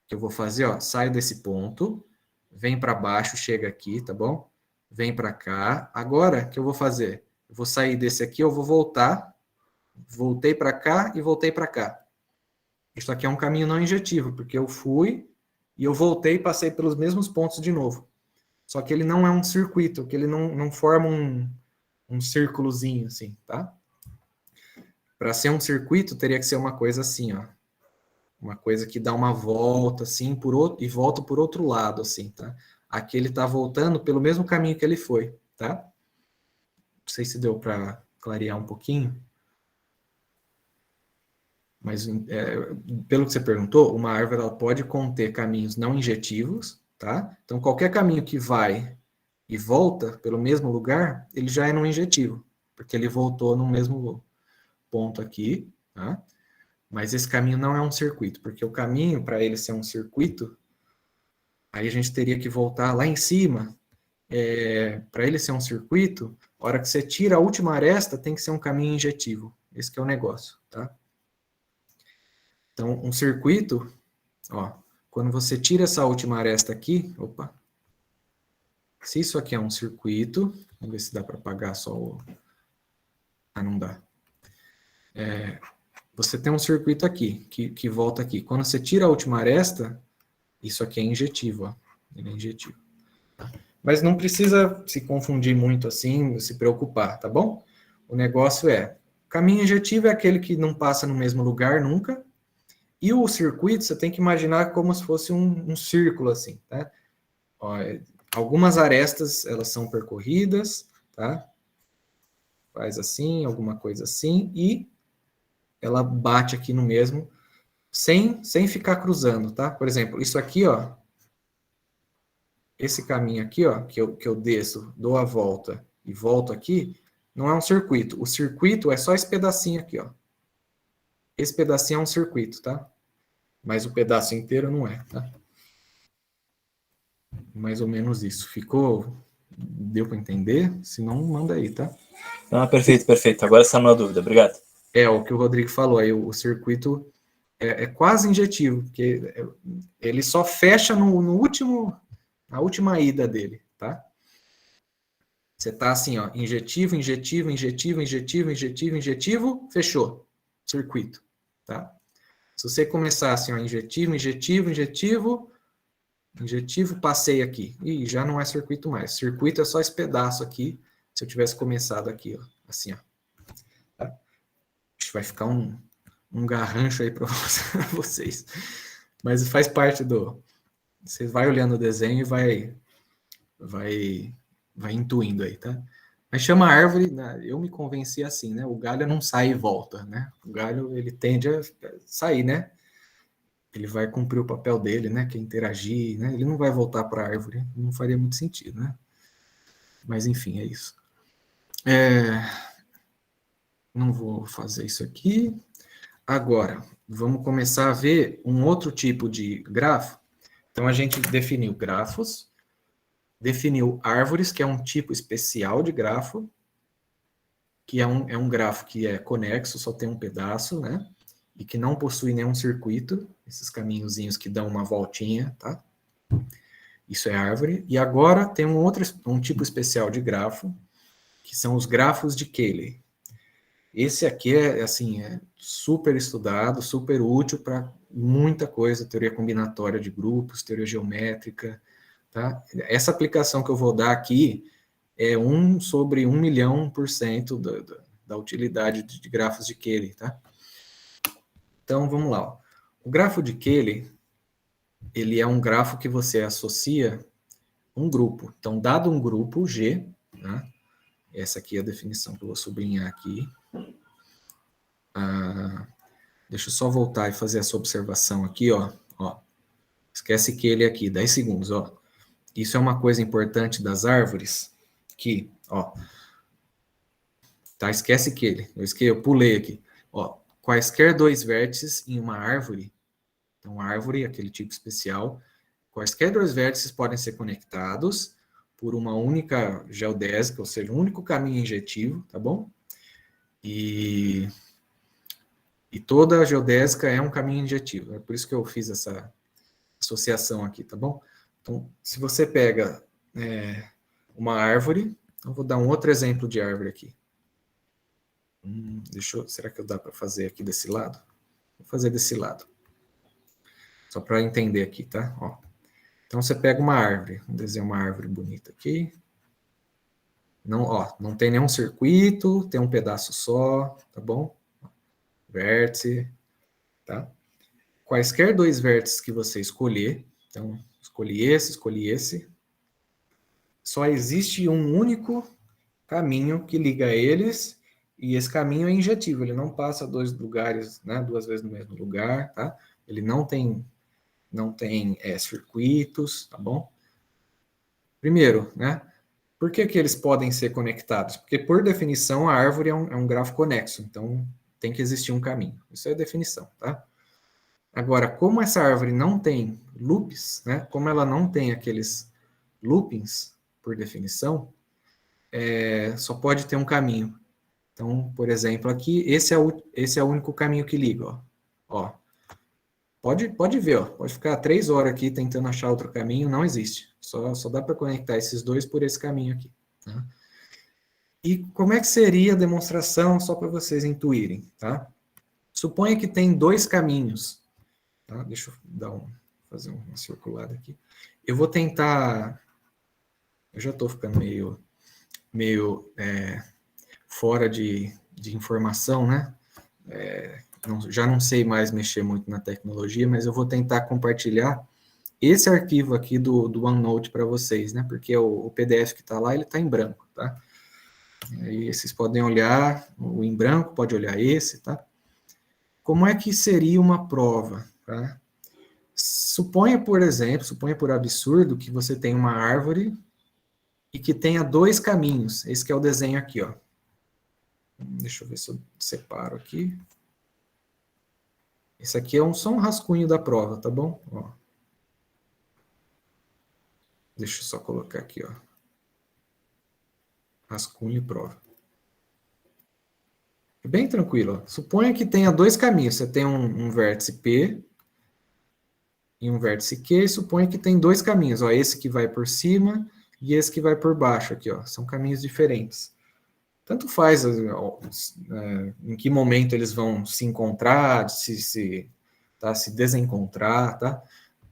que eu vou fazer, ó, saio desse ponto, vem para baixo, chega aqui, tá bom? Vem para cá. Agora, o que eu vou fazer? Eu vou sair desse aqui, eu vou voltar, voltei para cá e voltei para cá. Isso aqui é um caminho não injetivo, porque eu fui e eu voltei e passei pelos mesmos pontos de novo. Só que ele não é um circuito, que ele não forma um círculozinho assim, tá? Para ser um circuito, teria que ser uma coisa assim, ó. Uma coisa que dá uma volta assim e volta por outro lado, assim, tá? Aqui ele tá voltando pelo mesmo caminho que ele foi, tá? Não sei se deu para clarear um pouquinho. Mas, pelo que você perguntou, uma árvore ela pode conter caminhos não injetivos, tá? Então, qualquer caminho que vai e volta pelo mesmo lugar, ele já é não injetivo, porque ele voltou no mesmo ponto aqui, tá? Mas esse caminho não é um circuito, porque o caminho, para ele ser um circuito, aí a gente teria que voltar lá em cima. Para ele ser um circuito, a hora que você tira a última aresta, tem que ser um caminho injetivo. Esse que é o negócio, tá? Então, um circuito, ó, quando você tira essa última aresta aqui, opa, se isso aqui é um circuito, vamos ver se dá para apagar só o... Ah, não dá. Você tem um circuito aqui, que volta aqui. Quando você tira a última aresta, isso aqui é injetivo, ó. Ele é injetivo. Tá? Mas não precisa se confundir muito assim, se preocupar, tá bom? O negócio caminho injetivo é aquele que não passa no mesmo lugar nunca, e o circuito você tem que imaginar como se fosse um círculo assim, tá? Ó, algumas arestas, elas são percorridas, tá? Faz assim, alguma coisa assim, e ela bate aqui no mesmo, sem ficar cruzando, tá? Por exemplo, isso aqui, ó, esse caminho aqui, ó, que eu desço, dou a volta e volto aqui, não é um circuito. O circuito é só esse pedacinho aqui, ó. Esse pedacinho é um circuito, tá? Mas o pedaço inteiro não é, tá? Mais ou menos isso. Ficou? Deu para entender? Se não, manda aí, tá? Ah, perfeito, perfeito. Agora está na dúvida. Obrigado. O que o Rodrigo falou aí, o circuito é quase injetivo, porque ele só fecha na última ida dele, tá? Você tá assim, ó, injetivo, injetivo, injetivo, injetivo, injetivo, injetivo, fechou. Circuito, tá? Se você começar assim, ó, injetivo, injetivo, injetivo, injetivo, passei aqui. E já não é circuito mais. Circuito é só esse pedaço aqui, se eu tivesse começado aqui, ó, assim, ó. Tá? Vai ficar um garrancho aí para vocês. Mas faz parte do... Você vai olhando o desenho e vai intuindo aí, tá? Mas chama árvore, né? Eu me convenci assim, né? O galho não sai e volta, né? O galho, ele tende a sair, né? Ele vai cumprir o papel dele, né? Que é interagir, né? Ele não vai voltar para a árvore, não faria muito sentido, né? Mas enfim, é isso. Não vou fazer isso aqui. Agora, vamos começar a ver um outro tipo de grafo. Então, a gente definiu grafos, definiu árvores, que é um tipo especial de grafo, que é um grafo que é conexo, só tem um pedaço, né? E que não possui nenhum circuito, esses caminhozinhos que dão uma voltinha, tá? Isso é árvore. E agora tem um tipo especial de grafo, que são os grafos de Cayley. Esse aqui é super estudado, super útil para muita coisa, teoria combinatória de grupos, teoria geométrica, tá? Essa aplicação que eu vou dar aqui é 1 sobre 1.000.000% da utilidade de grafos de Cayley, tá? Então, vamos lá. Ó. O grafo de Cayley, ele é um grafo que você associa um grupo. Então, dado um grupo G, né? Essa aqui é a definição que eu vou sublinhar aqui. Deixa eu só voltar e fazer essa observação aqui, ó. Esquece que ele aqui, 10 segundos, ó. Isso é uma coisa importante das árvores, que, ó, tá, esquece que ele, eu pulei aqui, ó, quaisquer dois vértices em uma árvore, então árvore, aquele tipo especial, quaisquer dois vértices podem ser conectados por uma única geodésica, ou seja, um único caminho injetivo, tá bom? E toda a geodésica é um caminho injetivo, é por isso que eu fiz essa associação aqui, tá bom? Então, se você pega uma árvore, eu vou dar um outro exemplo de árvore aqui. Será que dá para fazer aqui desse lado? Vou fazer desse lado. Só para entender aqui, tá? Ó. Então, você pega uma árvore, vou desenhar uma árvore bonita aqui. Não tem nenhum circuito, tem um pedaço só, tá bom? Vértice, tá? Quaisquer dois vértices que você escolher, então, escolhi esse, só existe um único caminho que liga eles e esse caminho é injetivo, ele não passa dois lugares, né, duas vezes no mesmo lugar, tá? Ele não tem circuitos, tá bom? Primeiro, né, por que que eles podem ser conectados? Porque, por definição, a árvore é um grafo conexo, então tem que existir um caminho. Isso é a definição, tá? Agora, como essa árvore não tem loops, né, como ela não tem aqueles loopings, por definição, só pode ter um caminho. Então, por exemplo, aqui, esse é o único caminho que liga, ó. Ó. Pode ver, ó. Pode ficar 3 horas aqui tentando achar outro caminho, não existe. Só dá para conectar esses dois por esse caminho aqui. Tá? E como é que seria a demonstração, só para vocês intuírem, tá? Suponha que tem 2 caminhos. Tá? Deixa eu fazer uma circulada aqui. Eu vou tentar... Eu já estou ficando meio fora de informação, né? Já não sei mais mexer muito na tecnologia, mas eu vou tentar compartilhar esse arquivo aqui do OneNote para vocês, né? Porque o PDF que está lá, ele está em branco, tá? Aí vocês podem olhar o em branco, pode olhar esse, tá? Como é que seria uma prova, tá? Suponha, por absurdo, que você tem uma árvore e que tenha 2 caminhos. Esse que é o desenho aqui, ó. Deixa eu ver se eu separo aqui. Esse aqui é só um rascunho da prova, tá bom? Ó. Deixa eu só colocar aqui, ó. Rascunho e prova. É bem tranquilo, ó. Suponha que tenha 2 caminhos. Você tem um vértice P e um vértice Q. Suponha que tem 2 caminhos, ó. Esse que vai por cima e esse que vai por baixo aqui, ó. São caminhos diferentes. Tanto faz em que momento eles vão se encontrar, se desencontrar, tá?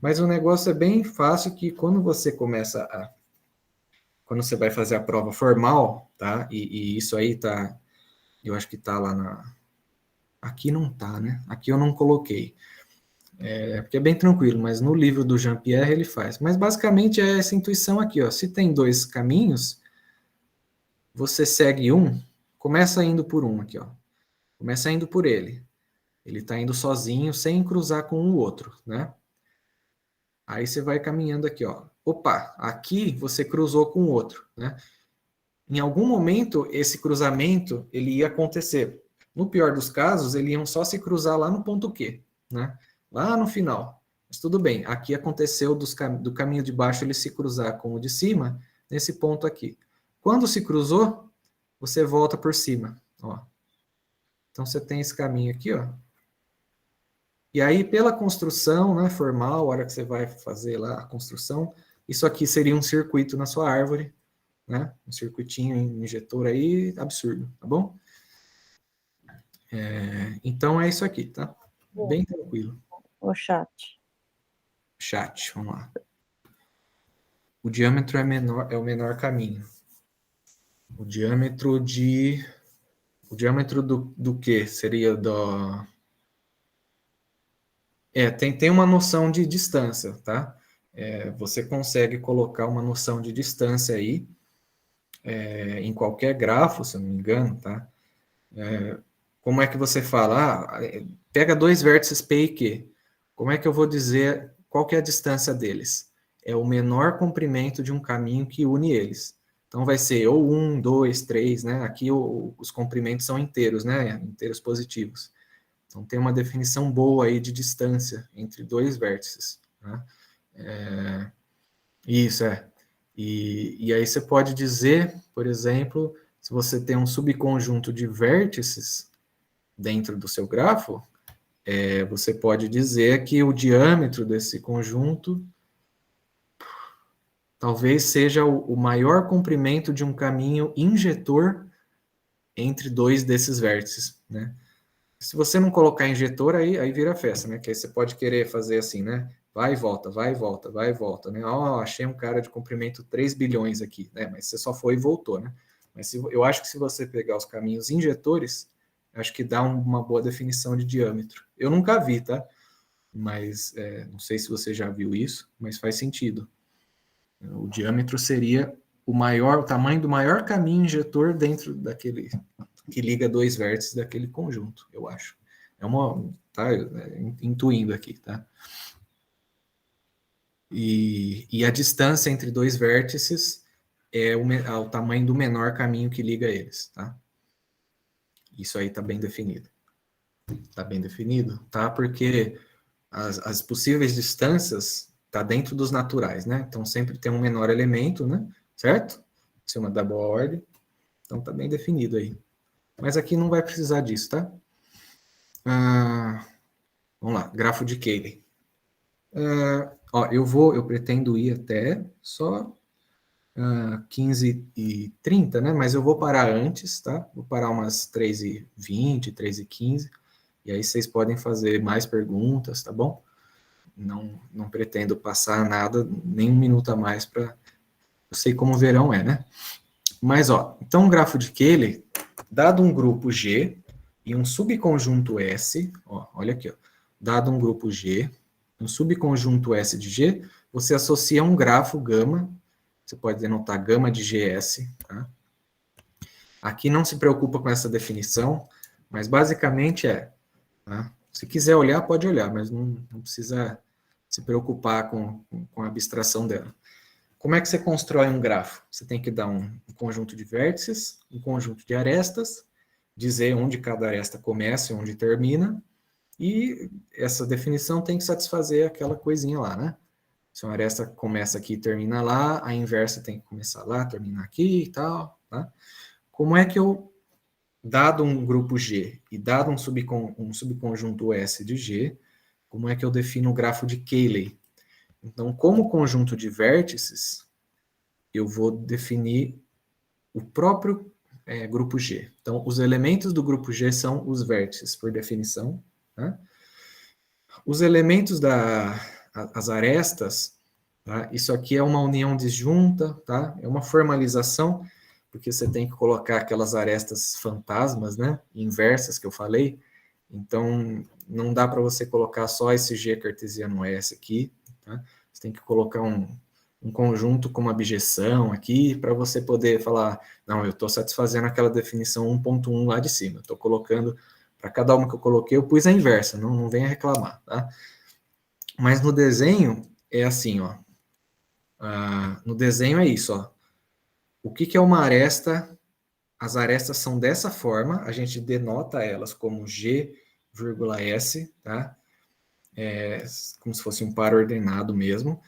Mas o negócio é bem fácil, que quando você quando você vai fazer a prova formal, tá? E isso aí tá, eu acho que tá lá aqui não tá, né? Aqui eu não coloquei. Porque é bem tranquilo, mas no livro do Jean-Pierre ele faz. Mas basicamente é essa intuição aqui, ó. Se tem 2 caminhos, você segue começa indo por aqui, ó. Começa indo por ele. Ele está indo sozinho, sem cruzar com o outro, né? Aí você vai caminhando aqui, ó. Opa, aqui você cruzou com o outro, né? Em algum momento, esse cruzamento, ele ia acontecer. No pior dos casos, eles iam só se cruzar lá no ponto Q, né? Lá no final. Mas tudo bem, aqui aconteceu do caminho de baixo ele se cruzar com o de cima, nesse ponto aqui. Quando se cruzou, você volta por cima, ó. Então, você tem esse caminho aqui, ó. E aí, pela construção, né, formal, a hora que você vai fazer lá a construção, isso aqui seria um circuito na sua árvore, né? Um circuitinho injetor aí, absurdo, tá bom? Então, é isso aqui, tá? Bem tranquilo. O chat. Chat, vamos lá. O diâmetro é o menor caminho. O diâmetro do que? Seria do... tem uma noção de distância, tá? Você consegue colocar uma noção de distância aí, em qualquer grafo, se eu não me engano, tá? Como é que você fala? Pega 2 vértices P e Q. Como é que eu vou dizer qual que é a distância deles? É o menor comprimento de um caminho que une eles. Então, vai ser ou 1, 2, 3, né? Aqui os comprimentos são inteiros, né? Inteiros positivos. Então, tem uma definição boa aí de distância entre 2 vértices, né? Isso, E aí você pode dizer, por exemplo, se você tem um subconjunto de vértices dentro do seu grafo, você pode dizer que o diâmetro desse conjunto talvez seja o maior comprimento de um caminho injetor entre 2 desses vértices, né? Se você não colocar injetor, aí vira festa, né? Que aí você pode querer fazer assim, né? Vai e volta, vai e volta, vai e volta, né? Achei um cara de comprimento 3 bilhões aqui, né? Mas você só foi e voltou, né? Mas eu acho que se você pegar os caminhos injetores, acho que dá uma boa definição de diâmetro. Eu nunca vi, tá? Mas não sei se você já viu isso, mas faz sentido. O diâmetro seria o tamanho do maior caminho injetor dentro daquele que liga dois vértices daquele conjunto, eu acho. É uma, tá, intuindo aqui, tá? E a distância entre dois vértices é o tamanho do menor caminho que liga eles, tá? Isso aí tá bem definido. Tá bem definido, tá? Porque as possíveis distâncias tá dentro dos naturais, né? Então sempre tem um menor elemento, né? Certo? Isso é uma double ordem. Então tá bem definido aí. Mas aqui não vai precisar disso, tá? Vamos lá, grafo de Cayley. Ó, eu pretendo ir até só 15h30, né? Mas eu vou parar antes, tá? Vou parar umas 3h20, 3h15. E aí vocês podem fazer mais perguntas, tá bom? Não pretendo passar nada, nem um minuto a mais para... Eu sei como o verão é, né? Mas, ó, então o grafo de Cayley, dado um grupo G e um subconjunto S, ó, olha aqui, ó, dado um grupo G, um subconjunto S de G, você associa um grafo gama, você pode denotar gama de GS, tá? Aqui não se preocupa com essa definição, mas basicamente tá? Se quiser olhar, pode olhar, mas não precisa se preocupar com a abstração dela. Como é que você constrói um grafo? Você tem que dar um conjunto de vértices, um conjunto de arestas, dizer onde cada aresta começa e onde termina, e essa definição tem que satisfazer aquela coisinha lá, né? Se uma aresta começa aqui e termina lá, a inversa tem que começar lá, terminar aqui e tal, tá? Como é que eu, dado um grupo G e dado um subconjunto S de G, como é que eu defino o grafo de Cayley? Então, como conjunto de vértices, eu vou definir o próprio grupo G. Então, os elementos do grupo G são os vértices, por definição. Tá? Os elementos as arestas, tá? Isso aqui é uma união disjunta, tá? É uma formalização, porque você tem que colocar aquelas arestas fantasmas, né? Inversas que eu falei. Então, não dá para você colocar só esse G cartesiano S aqui, tá? Você tem que colocar um conjunto com uma abjeção aqui, para você poder falar, não, eu estou satisfazendo aquela definição 1.1 lá de cima, estou colocando, para cada uma que eu coloquei, eu pus a inversa, não venha reclamar, tá? Mas no desenho, é assim, ó, no desenho é isso, ó, o que é uma aresta? As arestas são dessa forma, a gente denota elas como G, S, tá? Como se fosse um par ordenado mesmo.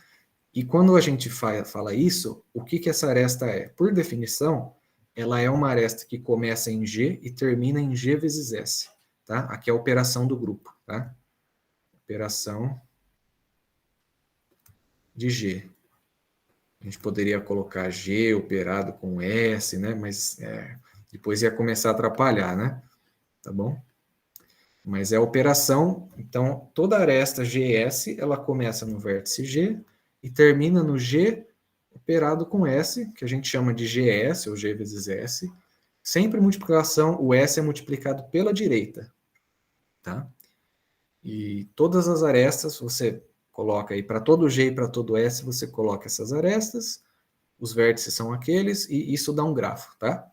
E quando a gente fala isso, o que essa aresta é? Por definição, ela é uma aresta que começa em G e termina em G vezes S. Tá? Aqui é a operação do grupo. Tá? Operação de G. A gente poderia colocar G operado com S, né? Mas depois ia começar a atrapalhar, né? Tá bom? Mas é a operação, então toda aresta GS, ela começa no vértice G e termina no G operado com S, que a gente chama de GS, ou G vezes S. Sempre multiplicação, o S é multiplicado pela direita. Tá? E todas as arestas, você coloca aí, para todo G e para todo S, você coloca essas arestas, os vértices são aqueles, e isso dá um grafo, tá?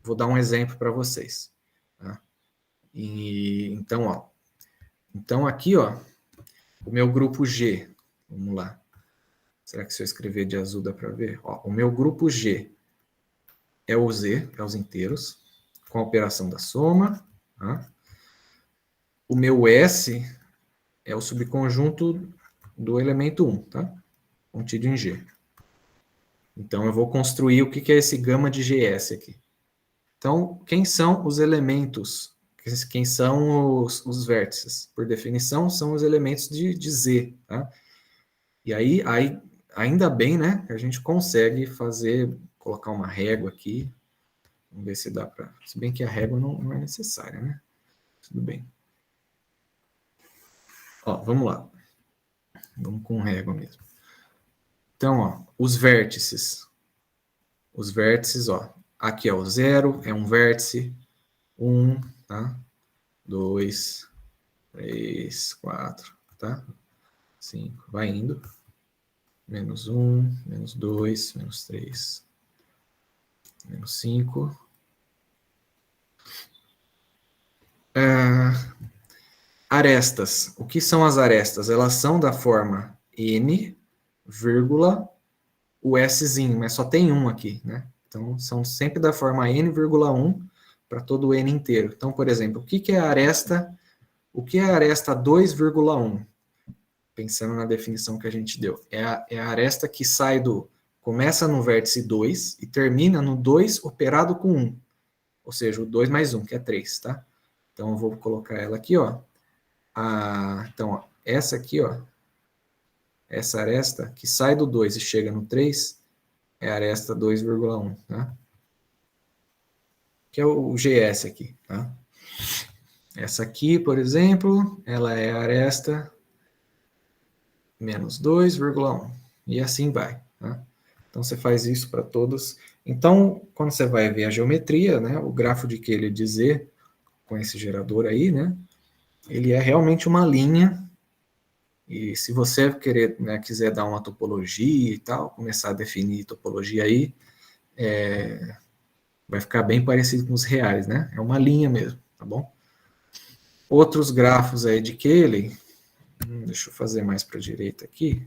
Vou dar um exemplo para vocês. Tá? Então, ó, então aqui, ó, o meu grupo G, vamos lá. Será que se eu escrever de azul dá para ver? Ó, o meu grupo G é o Z, é os inteiros, com a operação da soma. Tá? O meu S é o subconjunto do elemento 1, tá? Contido em G. Então, eu vou construir o que é esse gama de GS aqui. Então, quem são os elementos? Quem são os vértices? Por definição, são os elementos de Z, tá? E aí, ainda bem, né, que a gente consegue colocar uma régua aqui. Vamos ver se dá para... Se bem que a régua não é necessária, né? Tudo bem. Ó, vamos lá. Vamos com régua mesmo. Então, ó, os vértices. Os vértices, ó. Aqui, ó, o 0 é um vértice. 1, tá? 2, 3, 4, tá? 5, vai indo. Menos 1, menos 2, menos 3, menos 5. arestas. O que são as arestas? Elas são da forma N, vírgula, o Szinho, mas só tem um aqui, né? Então, são sempre da forma N,1 para todo o N inteiro. Então, por exemplo, o que é a aresta? O que é a aresta 2,1? Pensando na definição que a gente deu. É a aresta que começa no vértice 2 e termina no 2 operado com 1. Ou seja, o 2 mais 1, que é 3, tá? Então, eu vou colocar ela aqui, ó. Então, ó, essa aqui, ó. Essa aresta que sai do 2 e chega no 3 é a aresta 2,1, tá? Que é o GS aqui, tá? Essa aqui, por exemplo, ela é a aresta menos 2,1. E assim vai, tá? Então, você faz isso para todos. Então, quando você vai ver a geometria, né, o grafo de Cayley de Z, com esse gerador aí, né, ele é realmente uma linha. E se você quiser dar uma topologia e tal, começar a definir topologia aí, vai ficar bem parecido com os reais, né? É uma linha mesmo, tá bom? Outros grafos aí de Cayley, deixa eu fazer mais para a direita aqui.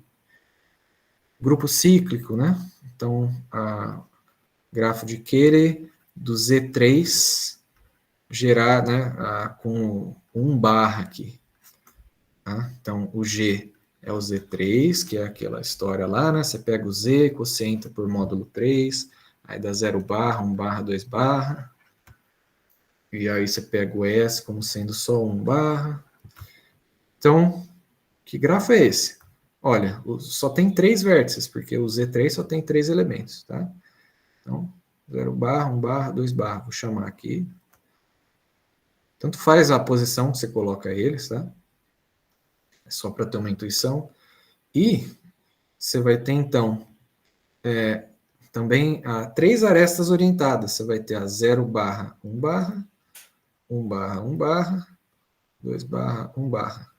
Grupo cíclico, né? Então, grafo de Cayley do Z3 gerar, né, com 1 barra aqui. Tá? Então, o G é o Z3, que é aquela história lá, né? Você pega o Z, quocienta por módulo 3, aí dá 0 barra, 1 barra, 2 barra. E aí você pega o S como sendo só 1 barra. Então, que grafo é esse? Olha, só tem 3 vértices, porque o Z3 só tem 3 elementos, tá? Então, 0 barra, 1 barra, 2 barra. Vou chamar aqui. Tanto faz a posição que você coloca eles, tá? É só para ter uma intuição. E você vai ter, então, também 3 arestas orientadas. Você vai ter a 0 barra, 1 barra, 1 barra, 1 barra, 2 barra, 1 barra.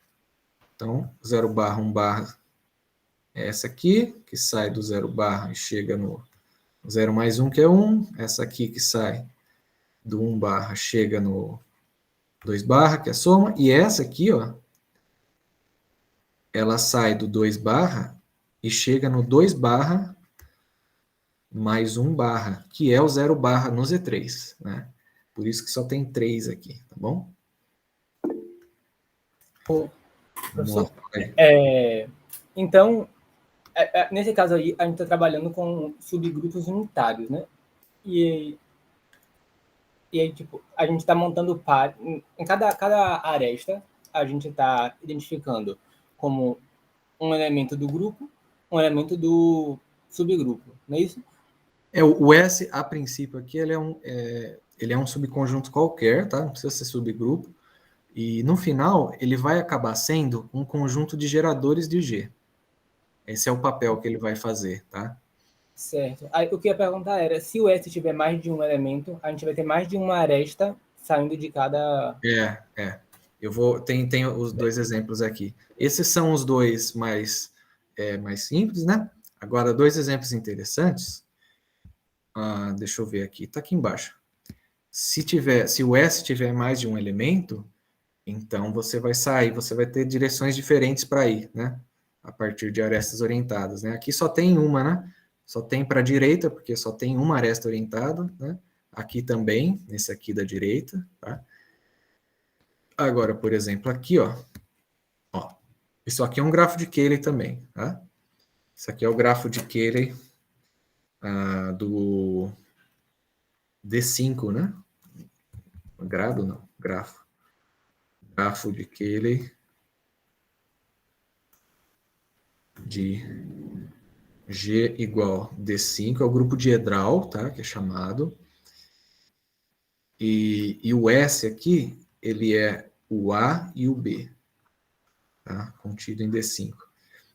Então, 0 barra, 1 barra é essa aqui, que sai do 0 barra e chega no 0 mais 1, que é 1. Essa aqui que sai do 1 barra chega no 2 barra, que é a soma. E essa aqui, ó, ela sai do 2 barra e chega no 2 barra mais 1 barra, que é o 0 barra no Z3, né? Por isso que só tem 3 aqui, tá bom? Professor, então, nesse caso aí, a gente está trabalhando com subgrupos unitários, né? E aí, tipo, a gente está montando par. Em cada aresta, a gente está identificando como um elemento do grupo, um elemento do subgrupo, não é isso? O S, a princípio, aqui, ele é um subconjunto qualquer, tá? Não precisa ser subgrupo. E, no final, ele vai acabar sendo um conjunto de geradores de G. Esse é o papel que ele vai fazer, tá? Certo. Aí, o que eu ia perguntar era, se o S tiver mais de um elemento, a gente vai ter mais de uma aresta saindo de cada... Tem os 2 exemplos aqui. Esses são os 2 mais simples, né? Agora, 2 exemplos interessantes. Deixa eu ver aqui. Tá aqui embaixo. Se o S tiver mais de um elemento, então você vai ter direções diferentes para ir, né? A partir de arestas orientadas, né? Aqui só tem uma, né? Só tem para a direita, porque só tem uma aresta orientada, né? Aqui também, nesse aqui da direita, tá? Agora, por exemplo, aqui, ó. Isso aqui é um grafo de Cayley também, tá? Isso aqui é o grafo de Cayley do D5, né? Grado não, grafo. Grafo de Cayley de G igual D5, é o grupo diedral, tá? Que é chamado. E o S aqui, ele é o A e o B, tá? Contido em D5.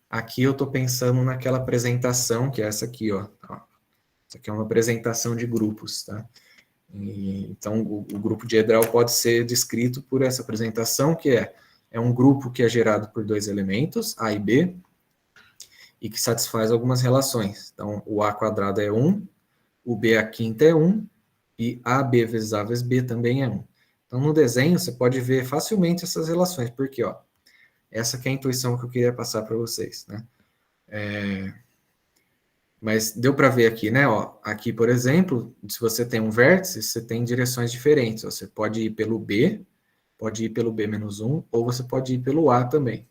Aqui eu estou pensando naquela apresentação, que é essa aqui, ó. Isso aqui é uma apresentação de grupos, tá? Então, o grupo diedral pode ser descrito por essa apresentação, que é um grupo que é gerado por 2 elementos, A e B, e que satisfaz algumas relações. Então, o A quadrado é 1, o B a quinta é 1, e AB vezes A vezes B também é 1. Então, no desenho, você pode ver facilmente essas relações, porque, ó, essa que é a intuição que eu queria passar para vocês, né? Mas deu para ver aqui, né? Ó, aqui, por exemplo, se você tem um vértice, você tem direções diferentes. Você pode ir pelo B, pode ir pelo B-1, ou você pode ir pelo A também.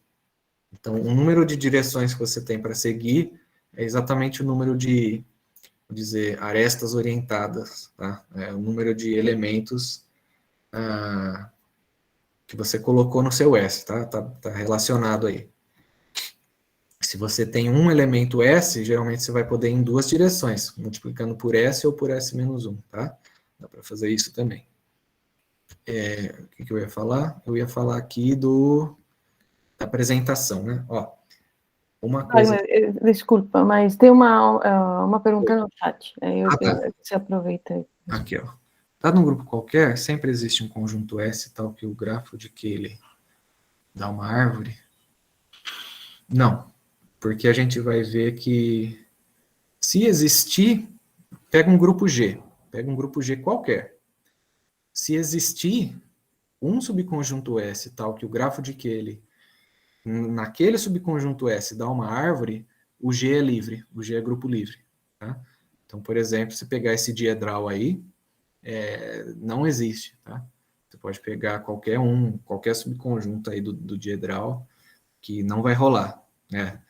Então, o número de direções que você tem para seguir é exatamente o número de, vou dizer, arestas orientadas, tá? É o número de elementos que você colocou no seu S, tá? Tá relacionado aí. Se você tem um elemento S, geralmente você vai poder ir em duas direções, multiplicando por S ou por S-1, tá? Dá para fazer isso também. O que eu ia falar? Eu ia falar aqui da apresentação, né? Ó, uma coisa... Desculpa, mas tem uma pergunta no chat. Tá. Você aproveita aí. Aqui, ó. Tá num grupo qualquer, sempre existe um conjunto S tal que o grafo de Cayley dá uma árvore? Não, porque a gente vai ver que se existir, pega um grupo G qualquer. Se existir um subconjunto S tal que o grafo de Cayley naquele subconjunto S dá uma árvore, o G é livre, o G é grupo livre. Tá? Então, por exemplo, se pegar esse diedral aí, não existe, tá? Você pode pegar qualquer subconjunto aí do diedral, que não vai rolar, né?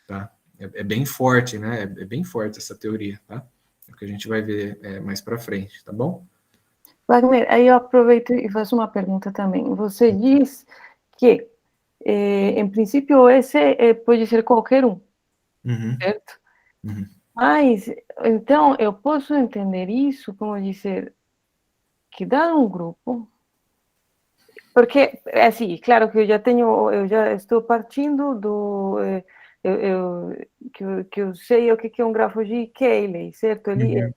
Tá? É bem forte, né? É bem forte essa teoria, tá? É o que a gente vai ver mais para frente, tá bom? Wagner, aí eu aproveito e faço uma pergunta também. Você diz que, em princípio, esse pode ser qualquer um, Uhum. certo? Uhum. Mas, então, eu posso entender isso como dizer que dá um grupo, porque, assim, claro que eu já estou partindo que eu sei o que é um grafo de Cayley, certo? Uhum.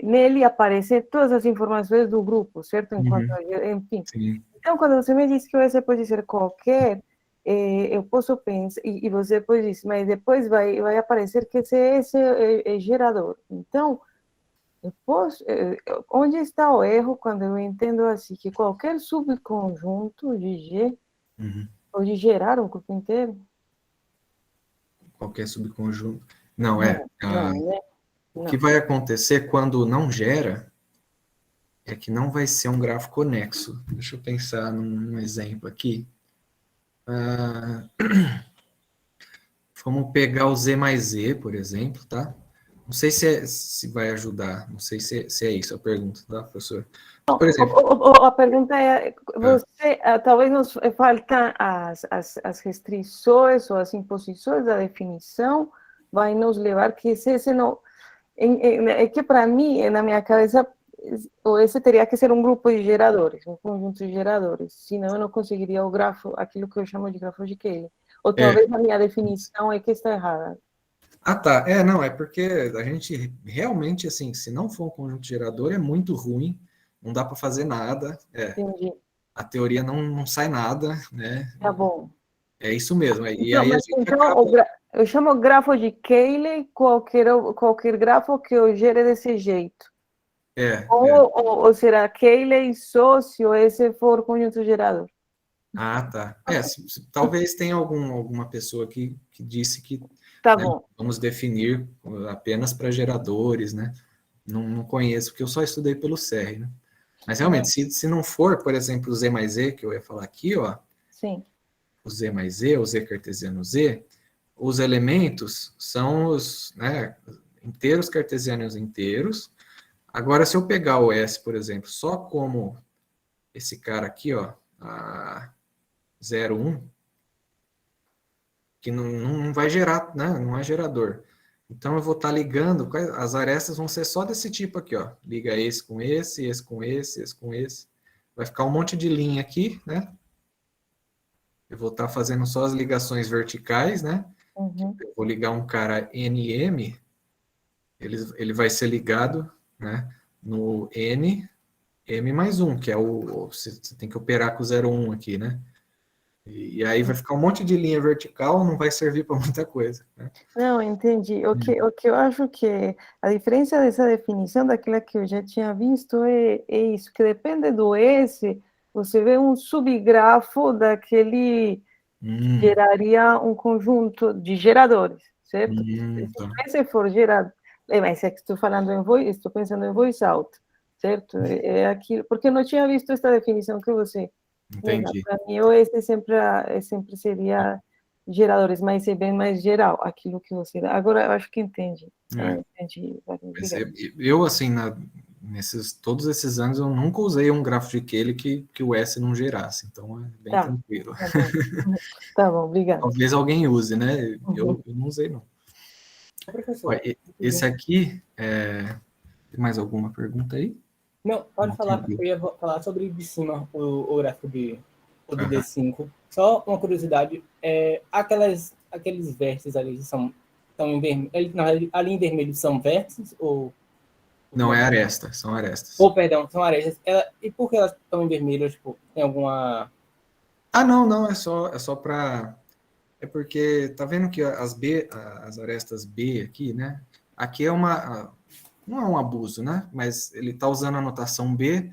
Nele aparecem todas as informações do grupo, certo? Uhum. Enfim. Sim. Então, quando você me diz que esse pode ser qualquer, eu posso pensar, e você depois diz, mas depois vai aparecer que esse é gerador. Então, onde está o erro quando eu entendo assim, que qualquer subconjunto de G Uhum. pode gerar um grupo inteiro? Qualquer subconjunto. Não, Não, né? o que Não. vai acontecer quando não gera é que não vai ser um grafo conexo. Deixa eu pensar num exemplo aqui. Vamos pegar o Z mais Z, por exemplo, tá? Não sei se vai ajudar, não sei se é isso a pergunta, tá, professor? Por exemplo, A pergunta é, você, talvez nos faltam as restrições ou as imposições da definição, vai nos levar que esse não... É que para mim, na minha cabeça, esse teria que ser um grupo de geradores, um conjunto de geradores, senão eu não conseguiria o grafo, aquilo que eu chamo de grafo de Cayley. Ou talvez a minha definição é que está errada. tá. Não, é porque a gente realmente, assim, se não for um conjunto gerador, é muito ruim, não dá para fazer nada, Entendi. a teoria não sai nada, né? Tá bom. É isso mesmo. E Então, aí a mas gente então acaba. eu chamo grafo de Cayley qualquer grafo que eu gere desse jeito. É. Ou será Cayley só se esse for conjunto gerador? Tá. Talvez tenha alguma pessoa que disse que, Tá né, bom. vamos definir apenas para geradores, né? Não conheço, porque eu só estudei pelo CR, né? Mas realmente, se não for, por exemplo, o Z mais Z, que eu ia falar aqui, ó, Sim. o Z mais Z, o Z cartesiano Z, os elementos são os, né, inteiros cartesianos inteiros. Agora, se eu pegar o S, por exemplo, só como esse cara aqui, ó, a 0, 1, que não vai gerar, né, não é gerador. Então, eu vou estar ligando, as arestas vão ser só desse tipo aqui, ó. Liga esse com esse com esse com esse. Vai ficar um monte de linha aqui, né? Eu vou estar fazendo só as ligações verticais, né? Uhum. Eu vou ligar um cara NM, ele vai ser ligado, né, no N, M mais 1, que é você tem que operar com o 0, 1 aqui, né? E aí vai ficar um monte de linha vertical, não vai servir para muita coisa, né? Não, entendi. O que eu acho que a diferença dessa definição daquela que eu já tinha visto é isso, que depende do S, você vê um subgrafo daquele que geraria um conjunto de geradores, certo? Se Tá. o S for gerado, mas é que estou falando estou pensando em voice out, certo? É aquilo, porque eu não tinha visto essa definição que você. Entendi. Para mim, o S sempre seria geradores, mas é bem mais geral, aquilo que você dá. Agora, eu acho que entende. Entendi. Mas Obrigada. eu, assim, todos esses anos, eu nunca usei um grafo de Cayley que o S não gerasse, então é bem Tá. tranquilo. Tá bom. Tá bom, obrigada. Talvez alguém use, né? Eu não usei, não. Professor, Olha, esse aqui, tem mais alguma pergunta aí? não, pode falar. Tranquilo. Eu ia falar sobre de cima, o gráfico do Aham. D5. Só uma curiosidade, aqueles vértices ali estão em vermelho, ali em vermelho são vértices ou... Não, é aresta, são arestas. Ou, perdão, são arestas. E por que elas estão em vermelho? Tipo, tem alguma... Ah, não, é só para... É porque, tá vendo que as arestas B aqui, né? Aqui não é um abuso, né? Mas ele está usando a notação B,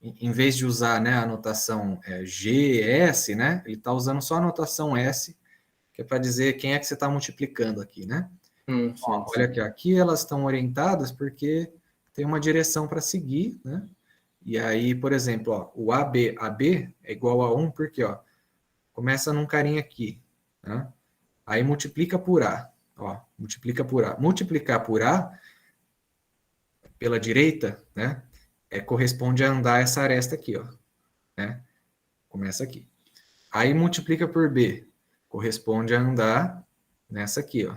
em vez de usar, né, a notação G, S, né? Ele está usando só a notação S, que é para dizer quem é que você está multiplicando aqui, né? Ó, olha aqui elas estão orientadas porque tem uma direção para seguir, né? E aí, por exemplo, ó, o AB é igual a 1, porque, ó, começa num carinha aqui, né? Aí multiplica por A, ó, multiplica por A. Multiplicar por A, pela direita, né, corresponde a andar essa aresta aqui, ó, né? Começa aqui. Aí multiplica por B, corresponde a andar nessa aqui, ó.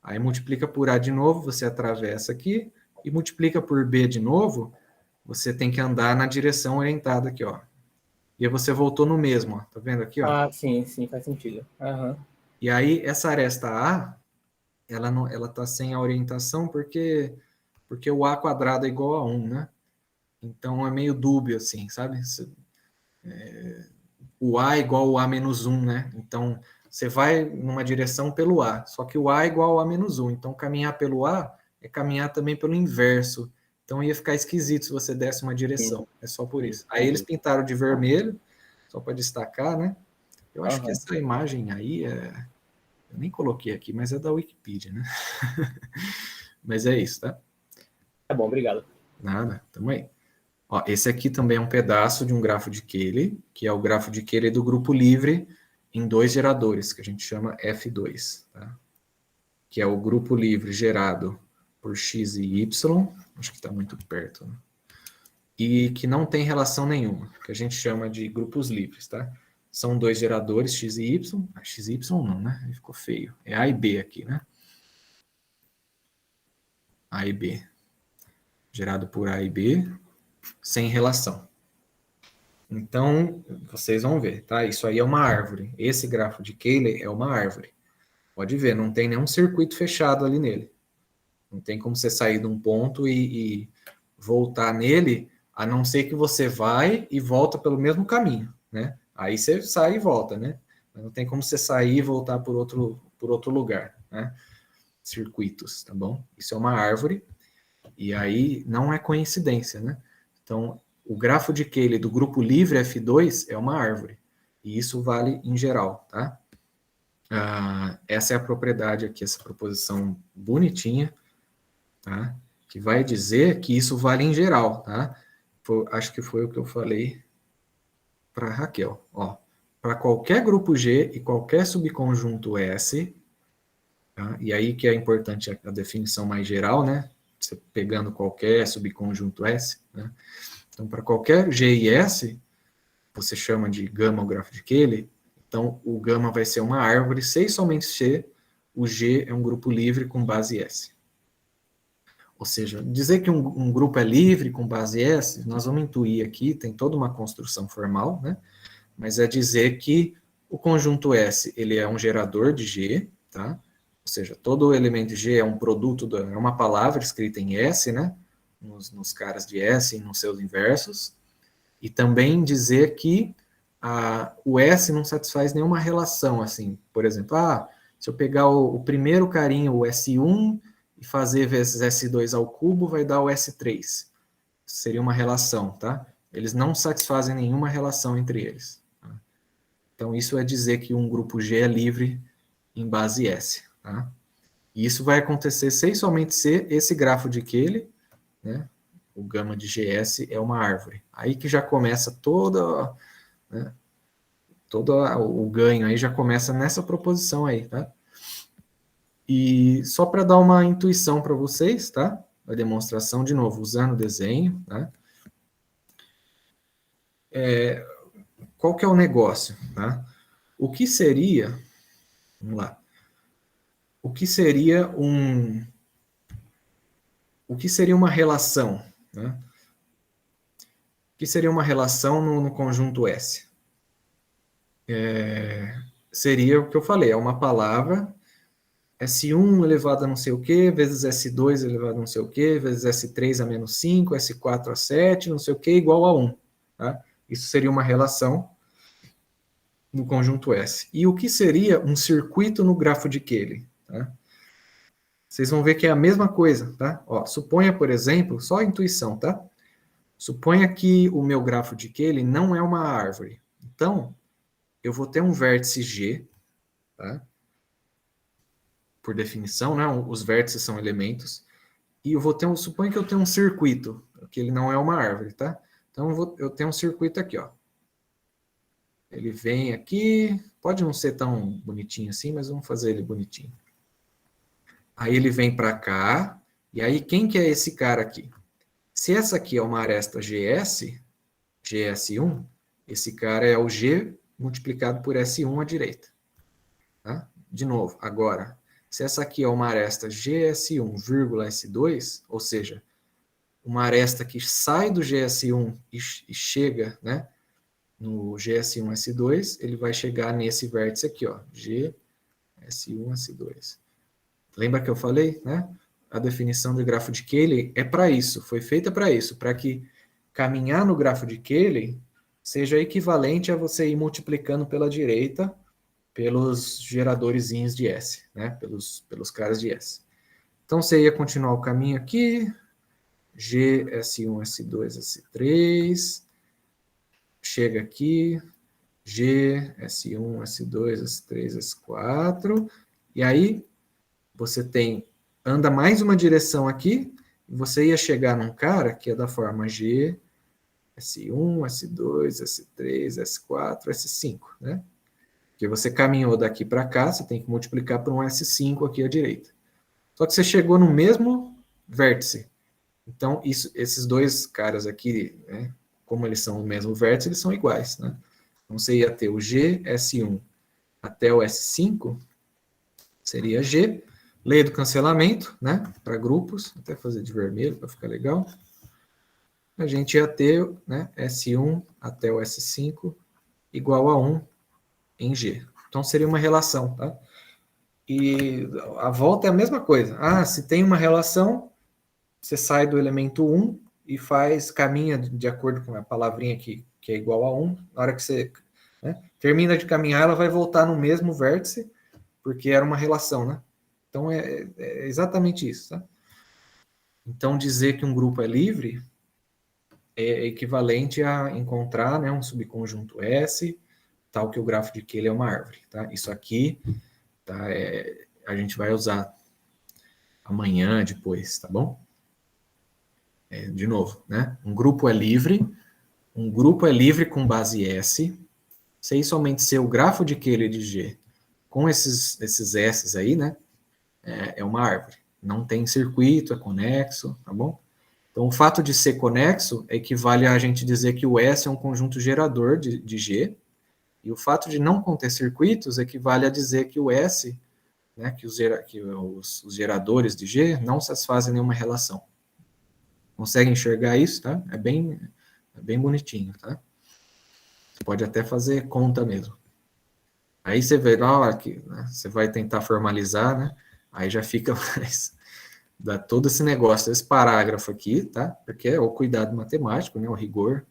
Aí multiplica por A de novo, você atravessa aqui, e multiplica por B de novo, você tem que andar na direção orientada aqui, ó. E aí você voltou no mesmo, ó. Tá vendo aqui, ó? Ah, sim, faz sentido. Aham. E aí essa aresta A, ela tá sem a orientação porque o A quadrado é igual a 1, né? Então é meio dúbio assim, sabe? O A é igual ao A menos 1, né? Então você vai numa direção pelo A, só que o A é igual ao A menos 1. Então caminhar pelo A é caminhar também pelo inverso. Então ia ficar esquisito se você desse uma direção. É só por isso. Aí eles pintaram de vermelho, só para destacar, né? Eu acho que essa imagem aí eu nem coloquei aqui, mas é da Wikipedia, né? Mas é isso, tá? Tá bom, obrigado. Nada, tamo aí. Ó, esse aqui também é um pedaço de um grafo de Cayley, que é o grafo de Cayley do grupo livre em 2 geradores, que a gente chama F2, tá? Que é o grupo livre gerado por X e Y, acho que está muito perto, né? E que não tem relação nenhuma, que a gente chama de grupos livres, tá? São 2 geradores, X e Y. X e Y não, né? Aí ficou feio. É A e B aqui, né? A e B. Gerado por A e B, sem relação. Então, vocês vão ver, tá? Isso aí é uma árvore. Esse grafo de Cayley é uma árvore. Pode ver, não tem nenhum circuito fechado ali nele. Não tem como você sair de um ponto e voltar nele, a não ser que você vai e volta pelo mesmo caminho, né? Aí você sai e volta, né? Mas não tem como você sair e voltar por outro lugar, né? Circuitos, tá bom? Isso é uma árvore, e aí não é coincidência, né? Então, o grafo de Cayley do grupo livre F2 é uma árvore, e isso vale em geral, tá? Essa é a propriedade aqui, essa proposição bonitinha, tá? Que vai dizer que isso vale em geral, tá? Acho que foi o que eu falei para Raquel, ó. Para qualquer grupo G e qualquer subconjunto S, tá? E aí que é importante a definição mais geral, né? Você pegando qualquer subconjunto S, né? Então, para qualquer G e S, você chama de gama o grafo de Cayley, então o gama vai ser uma árvore, se e somente se o G é um grupo livre com base S. Ou seja, dizer que um grupo é livre com base S, nós vamos intuir aqui, tem toda uma construção formal, né? Mas é dizer que o conjunto S, ele é um gerador de G, tá? Ou seja, todo elemento G é um produto, é uma palavra escrita em S, né? Nos caras de S e nos seus inversos. E também dizer que o S não satisfaz nenhuma relação, assim, por exemplo, se eu pegar o primeiro carinho, o S1, e fazer vezes S2 ao cubo, vai dar o S3. Seria uma relação, tá? Eles não satisfazem nenhuma relação entre eles. Tá? Então, isso é dizer que um grupo G é livre em base S, tá? E isso vai acontecer sem somente ser esse grafo de Cayley, né? O gama de GS é uma árvore. Aí que já começa todo o ganho, aí já começa nessa proposição aí, tá? E só para dar uma intuição para vocês, tá? A demonstração, de novo, usando o desenho, tá? Qual que é o negócio, tá? O que seria, vamos lá, o que seria uma relação, né? O que seria uma relação no conjunto S? Seria o que eu falei, é uma palavra S1 elevado a não sei o que, vezes S2 elevado a não sei o que, vezes S3 a menos 5, S4 a 7, não sei o que, igual a 1. Tá? Isso seria uma relação no conjunto S. E o que seria um circuito no grafo de Cayley? Tá? Vocês vão ver que é a mesma coisa. Tá? Ó, suponha, por exemplo, só a intuição, tá? Suponha que o meu grafo de Cayley não é uma árvore. Então, eu vou ter um vértice G, tá? Por definição, né? Os vértices são elementos. E eu vou ter suponha que eu tenho um circuito, que ele não é uma árvore, tá? Então, eu tenho um circuito aqui, ó. Ele vem aqui, pode não ser tão bonitinho assim, mas vamos fazer ele bonitinho. Aí ele vem para cá, e aí quem que é esse cara aqui? Se essa aqui é uma aresta GS, GS1, esse cara é o G multiplicado por S1 à direita. Tá? De novo, agora, se essa aqui é uma aresta GS1, S2, ou seja, uma aresta que sai do GS1 e chega, né, no GS1, S2, ele vai chegar nesse vértice aqui, ó, GS1, S2. Lembra que eu falei, né? A definição do grafo de Cayley é para isso, foi feita para isso, para que caminhar no grafo de Cayley seja equivalente a você ir multiplicando pela direita pelos geradorzinhos de S, né? Pelos caras de S. Então, você ia continuar o caminho aqui, G, S1, S2, S3, chega aqui, G, S1, S2, S3, S4, e aí você anda mais uma direção aqui, e você ia chegar num cara que é da forma G, S1, S2, S3, S4, S5, né? Porque você caminhou daqui para cá, você tem que multiplicar por um S5 aqui à direita. Só que você chegou no mesmo vértice. Então, esses dois caras aqui, né, como eles são o mesmo vértice, eles são iguais, né? Então, você ia ter o G, S1 até o S5, seria G. Lei do cancelamento, né, para grupos, até fazer de vermelho para ficar legal. A gente ia ter, né, S1 até o S5 igual a 1 em G. Então, seria uma relação, tá? E a volta é a mesma coisa. Se tem uma relação, você sai do elemento 1 e caminha de acordo com a palavrinha aqui, que é igual a 1. Na hora que você, né, termina de caminhar, ela vai voltar no mesmo vértice, porque era uma relação, né? Então, é exatamente isso, tá? Então, dizer que um grupo é livre é equivalente a encontrar, né, um subconjunto S, tal que o grafo de Cayley é uma árvore, tá? Isso aqui, tá, a gente vai usar amanhã, depois, tá bom? De novo, né? Um grupo é livre com base S, se somente ser o grafo de Cayley de G com esses S's aí, né? É uma árvore. Não tem circuito, é conexo, tá bom? Então, o fato de ser conexo equivale a gente dizer que o S é um conjunto gerador de G, e o fato de não conter circuitos equivale a dizer que o S, né, que os geradores de G não satisfazem nenhuma relação. Consegue enxergar isso, tá? É bem bonitinho, tá? Você pode até fazer conta mesmo. Aí você vê, aqui, né, você vai tentar formalizar, né? Aí já fica mais... Dá todo esse negócio, esse parágrafo aqui, tá? Porque é o cuidado matemático, né? O rigor.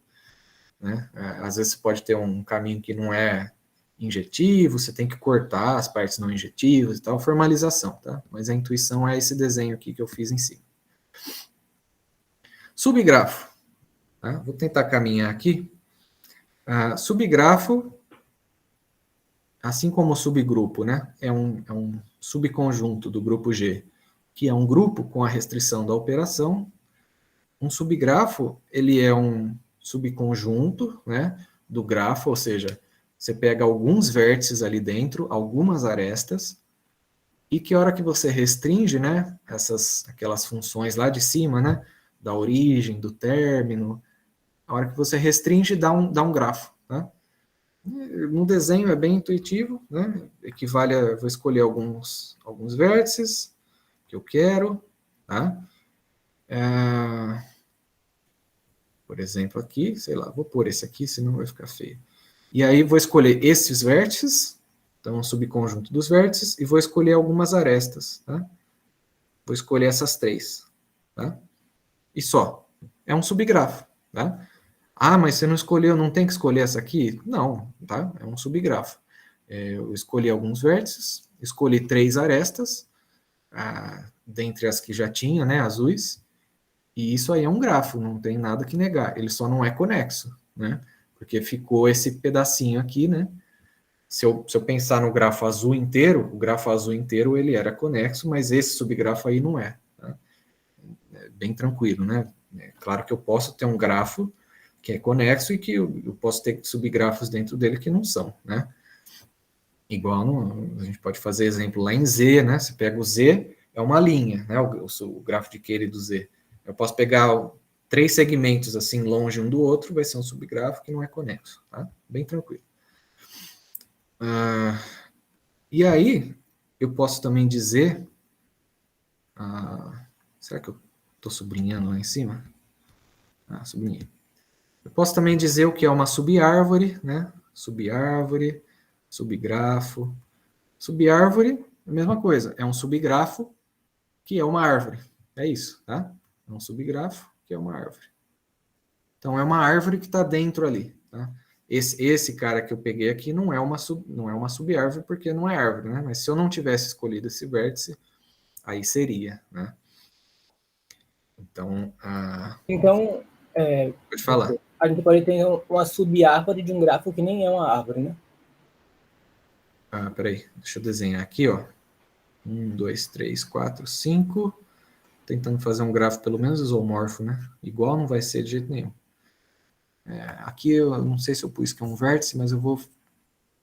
né? Às vezes você pode ter um caminho que não é injetivo, você tem que cortar as partes não injetivas e tal, formalização, tá? Mas a intuição é esse desenho aqui que eu fiz em cima. Subgrafo. Tá? Vou tentar caminhar aqui. Subgrafo, assim como o subgrupo, né? É um subconjunto do grupo G, que é um grupo com a restrição da operação. Um subgrafo, ele é um subconjunto, né, do grafo, ou seja, você pega alguns vértices ali dentro, algumas arestas, e que a hora que você restringe, né, aquelas funções lá de cima, né, da origem, do término, a hora que você restringe, dá um grafo, tá? No desenho é bem intuitivo, né, equivale a, vou escolher alguns vértices que eu quero, tá? Por exemplo, aqui, sei lá, vou pôr esse aqui, senão vai ficar feio. E aí vou escolher esses vértices, então um subconjunto dos vértices, e vou escolher algumas arestas, tá? Vou escolher essas 3, tá? E só. É um subgrafo, tá? Ah, mas você não escolheu, não tem que escolher essa aqui? Não, tá? É um subgrafo. Eu escolhi alguns vértices, escolhi 3 arestas, dentre as que já tinha, né, azuis, e isso aí é um grafo, não tem nada que negar. Ele só não é conexo, né? Porque ficou esse pedacinho aqui, né? Se eu pensar no grafo azul inteiro, o grafo azul inteiro ele era conexo, mas esse subgrafo aí não é. Tá? É bem tranquilo, né? É claro que eu posso ter um grafo que é conexo e que eu posso ter subgrafos dentro dele que não são, né? Igual a gente pode fazer exemplo lá em Z, né? Você pega o Z, é uma linha, né? O grafo de Cayley do Z. Eu posso pegar 3 segmentos assim longe um do outro, vai ser um subgrafo que não é conexo, tá? Bem tranquilo. E aí, eu posso também dizer... será que eu estou sublinhando lá em cima? Sublinhei. Eu posso também dizer o que é uma subárvore, né? Subárvore, subgrafo. Subárvore, a mesma coisa, é um subgrafo que é uma árvore. É isso, tá? É um subgrafo que é uma árvore. Então, é uma árvore que está dentro ali, tá? Esse cara que eu peguei aqui não é uma subárvore porque não é árvore, né? Mas se eu não tivesse escolhido esse vértice, aí seria, né? Então, Então, pode falar. a gente pode ter uma subárvore de um grafo que nem é uma árvore, né? Peraí, deixa eu desenhar aqui, ó. 1, 2, 3, 4, 5. Tentando fazer um grafo pelo menos isomorfo, né? Igual não vai ser de jeito nenhum. Aqui eu não sei se eu pus que é um vértice, mas eu vou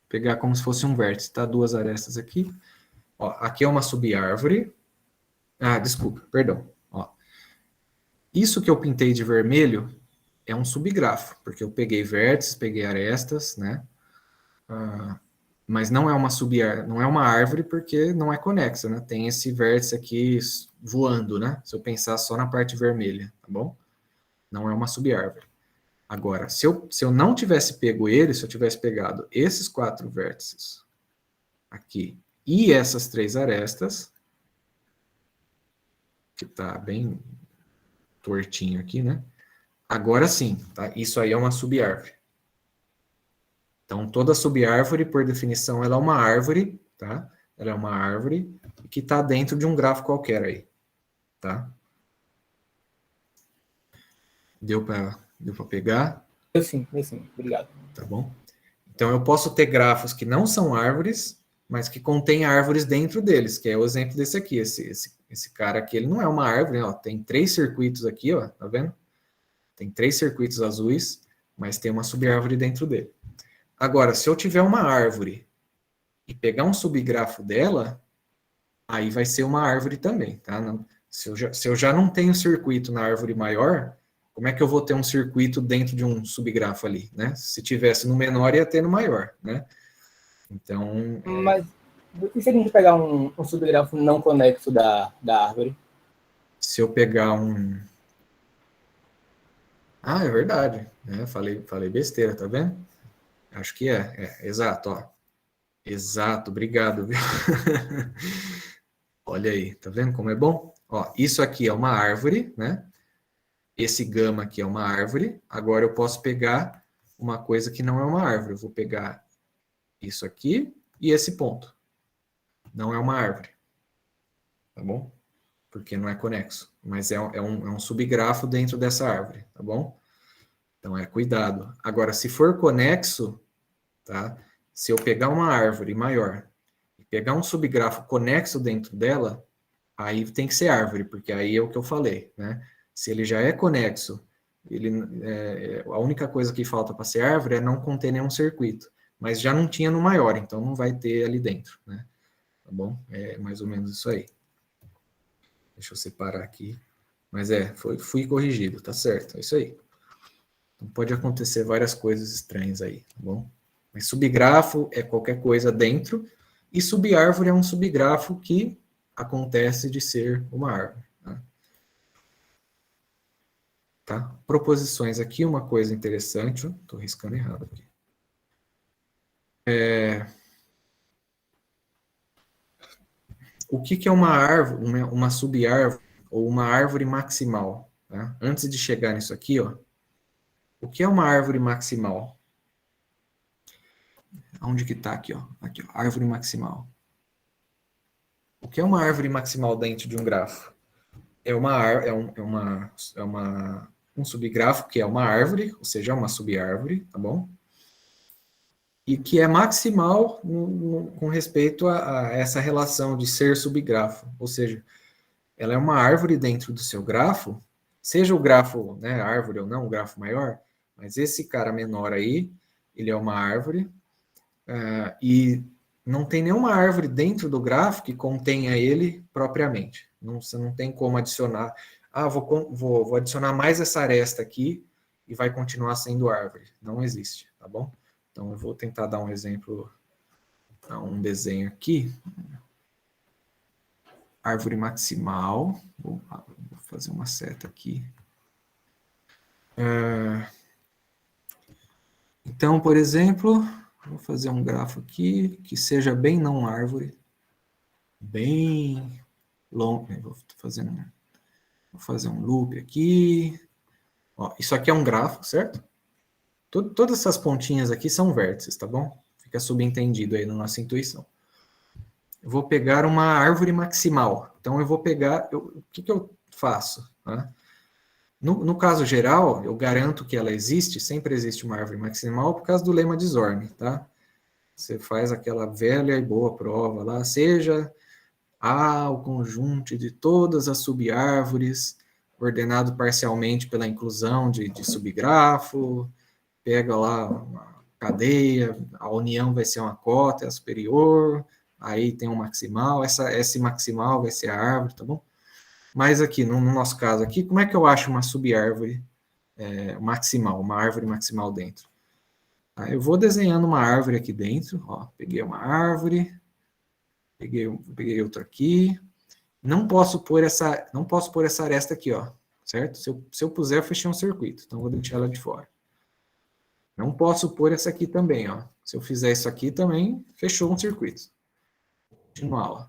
pegar como se fosse um vértice, tá? 2 arestas aqui. Ó, aqui é uma subárvore. Desculpa, perdão. Ó, isso que eu pintei de vermelho é um subgrafo, porque eu peguei vértices, peguei arestas, né? Mas não é uma árvore porque não é conexa, né? Tem esse vértice aqui voando, né? Se eu pensar só na parte vermelha, tá bom? Não é uma subárvore. Agora, se eu não tivesse pego ele, se eu tivesse pegado esses 4 vértices aqui e essas 3 arestas, que tá bem tortinho aqui, né? Agora sim, tá? Isso aí é uma subárvore. Então, toda subárvore, por definição, ela é uma árvore, tá? Ela é uma árvore que está dentro de um grafo qualquer aí, tá? Deu para pegar? Eu sim, obrigado. Tá bom? Então, eu posso ter grafos que não são árvores, mas que contêm árvores dentro deles, que é o exemplo desse aqui. Esse cara aqui, ele não é uma árvore, né? Ó, tem 3 circuitos aqui, ó, tá vendo? Tem 3 circuitos azuis, mas tem uma subárvore dentro dele. Agora, se eu tiver uma árvore e pegar um subgrafo dela, aí vai ser uma árvore também, tá? Se eu já não tenho circuito na árvore maior, como é que eu vou ter um circuito dentro de um subgrafo ali, né? Se tivesse no menor, ia ter no maior, né? Então... Mas e se a gente pegar um subgrafo não conexo da árvore? Se eu pegar um... é verdade, né? Falei besteira, tá vendo? Acho que exato, ó. Exato, obrigado, viu? Olha aí, tá vendo como é bom? Ó, isso aqui é uma árvore, né? Esse gama aqui é uma árvore. Agora eu posso pegar uma coisa que não é uma árvore. Eu vou pegar isso aqui e esse ponto. Não é uma árvore. Tá bom? Porque não é conexo. Mas é um subgrafo dentro dessa árvore. Tá bom? Então, cuidado. Agora, se for conexo, tá? Se eu pegar uma árvore maior e pegar um subgrafo conexo dentro dela, aí tem que ser árvore, porque aí é o que eu falei, né? Se ele já é conexo, a única coisa que falta para ser árvore é não conter nenhum circuito. Mas já não tinha no maior, então não vai ter ali dentro, né? Tá bom? É mais ou menos isso aí. Deixa eu separar aqui. Mas fui corrigido, tá certo, é isso aí. Então pode acontecer várias coisas estranhas aí, tá bom? Mas subgrafo é qualquer coisa dentro, e subárvore é um subgrafo que acontece de ser uma árvore. Tá? Proposições aqui, uma coisa interessante, estou riscando errado aqui. O que é uma árvore, uma subárvore ou uma árvore maximal? Tá? Antes de chegar nisso aqui, ó, o que é uma árvore maximal? Onde que está aqui, ó? Aqui, ó, árvore maximal. O que é uma árvore maximal dentro de um grafo? Um subgrafo que é uma árvore, ou seja, uma subárvore, tá bom? E que é maximal com respeito a essa relação de ser subgrafo, ou seja, ela é uma árvore dentro do seu grafo, seja o grafo, né, árvore ou não, o grafo maior, mas esse cara menor aí, ele é uma árvore, e não tem nenhuma árvore dentro do grafo que contenha ele propriamente. Você não tem como adicionar. Vou adicionar mais essa aresta aqui e vai continuar sendo árvore. Não existe, tá bom? Então eu vou tentar dar um exemplo, um desenho aqui. Árvore maximal. Vou fazer uma seta aqui. Então, por exemplo, vou fazer um grafo aqui que seja bem não árvore. Bem longo. Vou fazer um loop aqui. Ó, isso aqui é um grafo, certo? Todas essas pontinhas aqui são vértices, tá bom? Fica subentendido aí na nossa intuição. Eu vou pegar uma árvore maximal. Então, eu vou pegar... o que eu faço? Tá? No caso geral, eu garanto que ela existe, sempre existe uma árvore maximal por causa do lema de Zorn, tá? Você faz aquela velha e boa prova lá, seja o conjunto de todas as subárvores, ordenado parcialmente pela inclusão de subgrafo, pega lá uma cadeia, a união vai ser uma cota, é a superior, aí tem um maximal, esse maximal vai ser a árvore, tá bom? Mas aqui, no nosso caso aqui, como é que eu acho uma subárvore maximal, uma árvore maximal dentro? Eu vou desenhando uma árvore aqui dentro, ó, peguei uma árvore, peguei outra aqui, não posso pôr essa aresta aqui, ó, certo? Se eu puser, eu fechei um circuito, então vou deixar ela de fora. Não posso pôr essa aqui também, ó. Se eu fizer isso aqui também, fechou um circuito. Continuar, ó.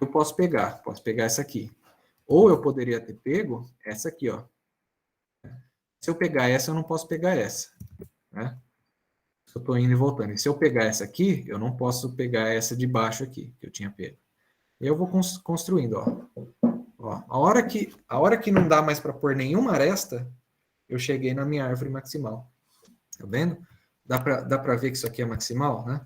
Eu posso pegar essa aqui. Ou eu poderia ter pego essa aqui, ó. Se eu pegar essa, eu não posso pegar essa, né? Eu estou indo e voltando. E se eu pegar essa aqui, eu não posso pegar essa de baixo aqui, que eu tinha pego. E eu vou construindo, ó. A hora que não dá mais para pôr nenhuma aresta, eu cheguei na minha árvore maximal. Tá vendo? Dá para ver que isso aqui é maximal, né?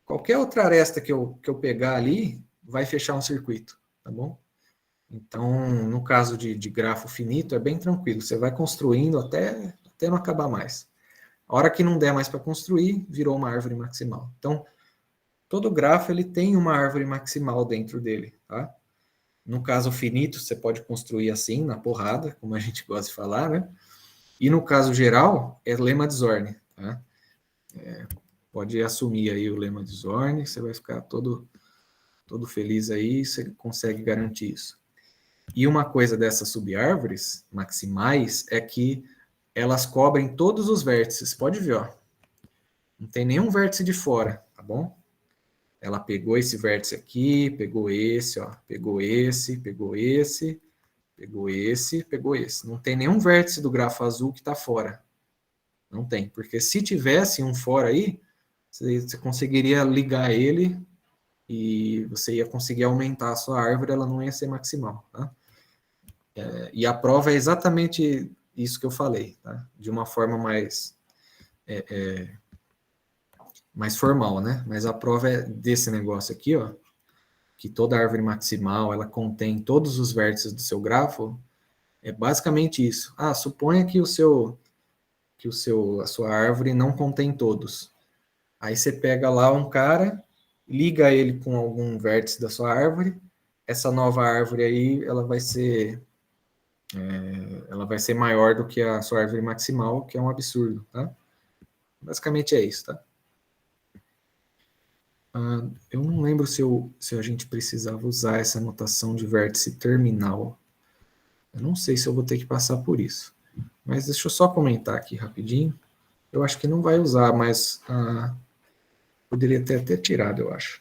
Qualquer outra aresta que eu pegar ali, vai fechar um circuito, tá bom? Então, no caso de grafo finito, é bem tranquilo. Você vai construindo até não acabar mais. A hora que não der mais para construir, virou uma árvore maximal. Então, todo grafo ele tem uma árvore maximal dentro dele, tá? No caso finito, você pode construir assim, na porrada, como a gente gosta de falar, né? E no caso geral, é lema de Zorn, tá? Pode assumir aí o lema de Zorn, você vai ficar todo feliz aí, você consegue garantir isso. E uma coisa dessas subárvores maximais é que elas cobrem todos os vértices. Pode ver, ó. Não tem nenhum vértice de fora, tá bom? Ela pegou esse vértice aqui, pegou esse, ó. Pegou esse, pegou esse, pegou esse, pegou esse. Não tem nenhum vértice do grafo azul que está fora. Não tem, porque se tivesse um for aí, você conseguiria ligar ele e você ia conseguir aumentar a sua árvore, ela não ia ser maximal, tá? E a prova é exatamente isso que eu falei, tá? De uma forma mais mais formal, né? Mas a prova é desse negócio aqui, ó, que toda árvore maximal, ela contém todos os vértices do seu grafo, é basicamente isso. Ah, suponha que a sua árvore não contém todos. Aí você pega lá um cara, liga ele com algum vértice da sua árvore, essa nova árvore aí, ela vai ser maior do que a sua árvore maximal, que é um absurdo, tá? Basicamente é isso, tá? Eu não lembro se a gente precisava usar essa notação de vértice terminal. Eu não sei se eu vou ter que passar por isso. Mas deixa eu só comentar aqui rapidinho. Eu acho que não vai usar, mas poderia ter até tirado, eu acho.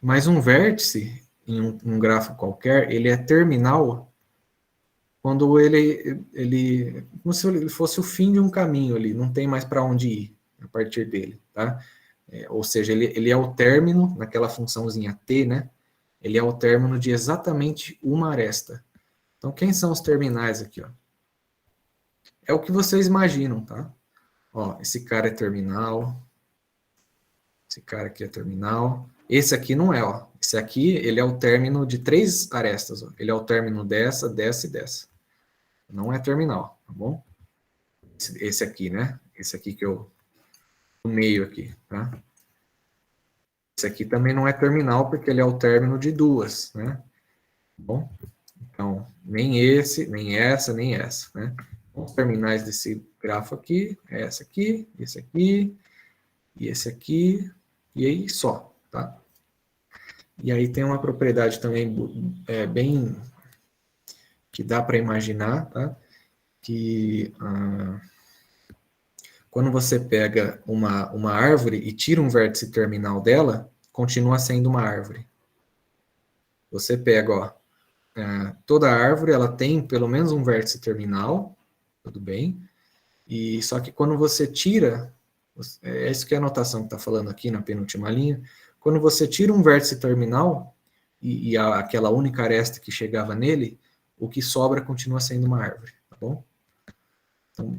Mas um vértice, em um grafo qualquer, ele é terminal quando ele como se ele fosse o fim de um caminho ali, não tem mais para onde ir a partir dele, tá? Ou seja, ele é o término, naquela funçãozinha t, né? Ele é o término de exatamente uma aresta. Então, quem são os terminais aqui, ó? É o que vocês imaginam, tá? Ó, esse cara é terminal. Esse cara aqui é terminal. Esse aqui não é, ó. Esse aqui, ele é o término de 3 arestas, ó. Ele é o término dessa, dessa e dessa. Não é terminal, tá bom? Esse aqui, né? Esse aqui que eu... no meio aqui, tá? Esse aqui também não é terminal, porque ele é o término de 2, né? Tá bom? Então, nem esse, nem essa, nem essa, né? Os terminais desse grafo aqui, é esse aqui, e esse aqui, e aí só, tá? E aí tem uma propriedade também bem... que dá para imaginar, tá? Que quando você pega uma árvore e tira um vértice terminal dela, continua sendo uma árvore. Você pega, ó, toda árvore, ela tem pelo menos um vértice terminal, tudo bem, e só que quando você tira, é isso que é a notação que está falando aqui na penúltima linha, quando você tira um vértice terminal, e aquela única aresta que chegava nele, o que sobra continua sendo uma árvore, tá bom? Então,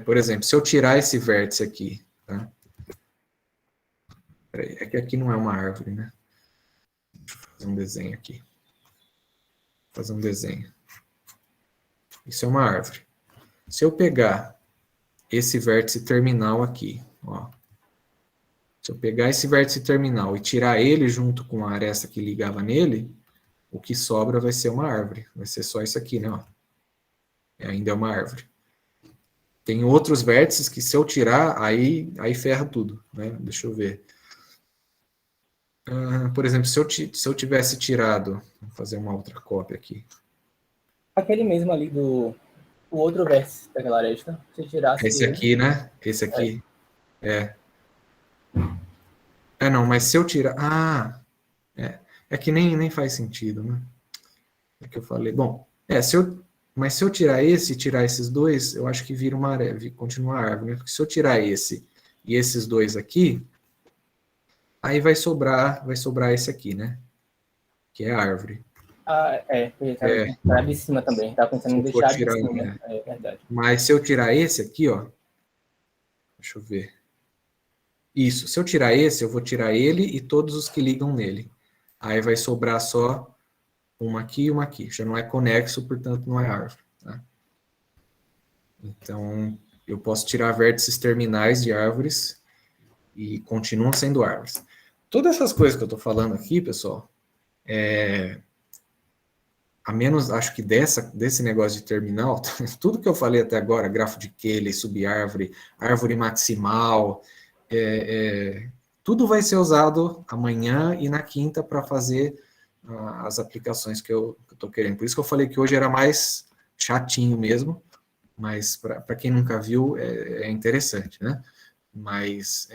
por exemplo, se eu tirar esse vértice aqui, tá? É que aqui não é uma árvore, né? Deixa eu fazer um desenho aqui. Vou fazer um desenho. Isso é uma árvore. Se eu pegar esse vértice terminal aqui, ó. Se eu pegar esse vértice terminal e tirar ele junto com a aresta que ligava nele, o que sobra vai ser uma árvore. Vai ser só isso aqui, né? Ó. Ainda é uma árvore. Tem outros vértices que se eu tirar, aí ferra tudo, né? Deixa eu ver. Por exemplo, se eu tivesse tirado... Vou fazer uma outra cópia aqui. Aquele mesmo ali o outro vértice daquela aresta, se tirasse... Esse aqui, né? Esse aqui. Não, mas se eu tirar... É que nem faz sentido, né? É que eu falei... Bom, mas se eu tirar esse e tirar esses dois, eu acho que vira uma árvore, continua a árvore. Porque se eu tirar esse e esses dois aqui, aí vai sobrar esse aqui, né? Que é a árvore. Tá de cima também. Tá pensando em deixar de cima. É verdade. Mas se eu tirar esse aqui, ó. Deixa eu ver. Isso. Se eu tirar esse, eu vou tirar ele e todos os que ligam nele. Aí vai sobrar só uma aqui e uma aqui. Já não é conexo, portanto não é árvore. Tá? Então, eu posso tirar vértices terminais de árvores e continuam sendo árvores. Todas essas coisas que eu estou falando aqui, pessoal, a menos, acho que desse negócio de terminal, tudo que eu falei até agora, grafo de Cayley, subárvore, árvore maximal, tudo vai ser usado amanhã e na quinta para fazer as aplicações que eu estou querendo. Por isso que eu falei que hoje era mais chatinho mesmo, mas para quem nunca viu, é interessante, né? Mas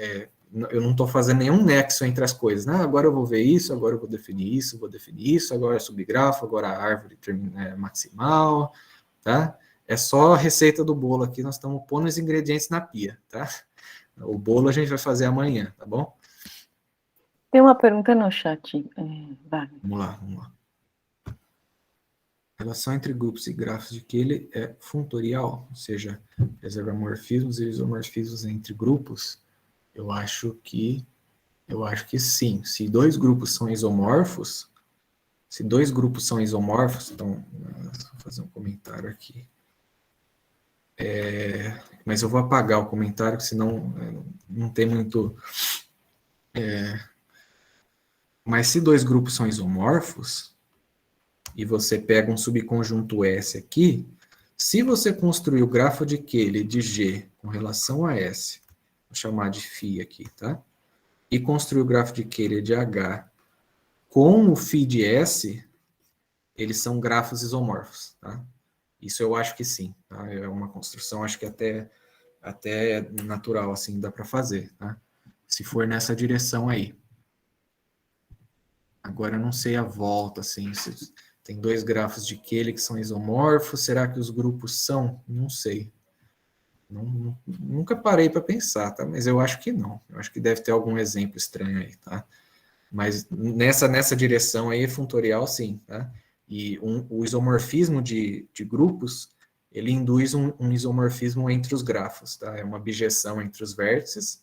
eu não estou fazendo nenhum nexo entre as coisas, né? Agora eu vou ver isso, agora eu vou definir isso, agora é subgrafo, agora a árvore maximal, tá? é só a receita do bolo aqui, nós estamos pondo os ingredientes na pia, tá? O bolo a gente vai fazer amanhã, tá bom? Tem uma pergunta no chat, Wagner. Vamos lá, vamos lá. A relação entre grupos e grafos de Cayley é funtorial, ou seja, reserva morfismos e isomorfismos entre grupos. Eu acho que sim. Se dois grupos são isomorfos, então, vou fazer um comentário aqui. Mas eu vou apagar o comentário, senão não tem muito... Mas se dois grupos são isomorfos, e você pega um subconjunto S aqui, se você construir o grafo de Cayley de G com relação a S, vou chamar de φ aqui, tá? E construir o grafo de Cayley de H com o φ de S, eles são grafos isomorfos, tá? Isso eu acho que sim, tá? É uma construção, acho que até natural, assim, dá para fazer, tá? Se for nessa direção aí. Agora, eu não sei a volta, assim, se tem dois grafos de Cayley que são isomorfos, será que os grupos são? Não sei. Nunca parei para pensar, tá? Mas eu acho que não. Eu acho que deve ter algum exemplo estranho aí, tá? Mas nessa direção aí, funtorial, sim, tá? E o isomorfismo de grupos, ele induz um isomorfismo entre os grafos, tá? É uma bijeção entre os vértices,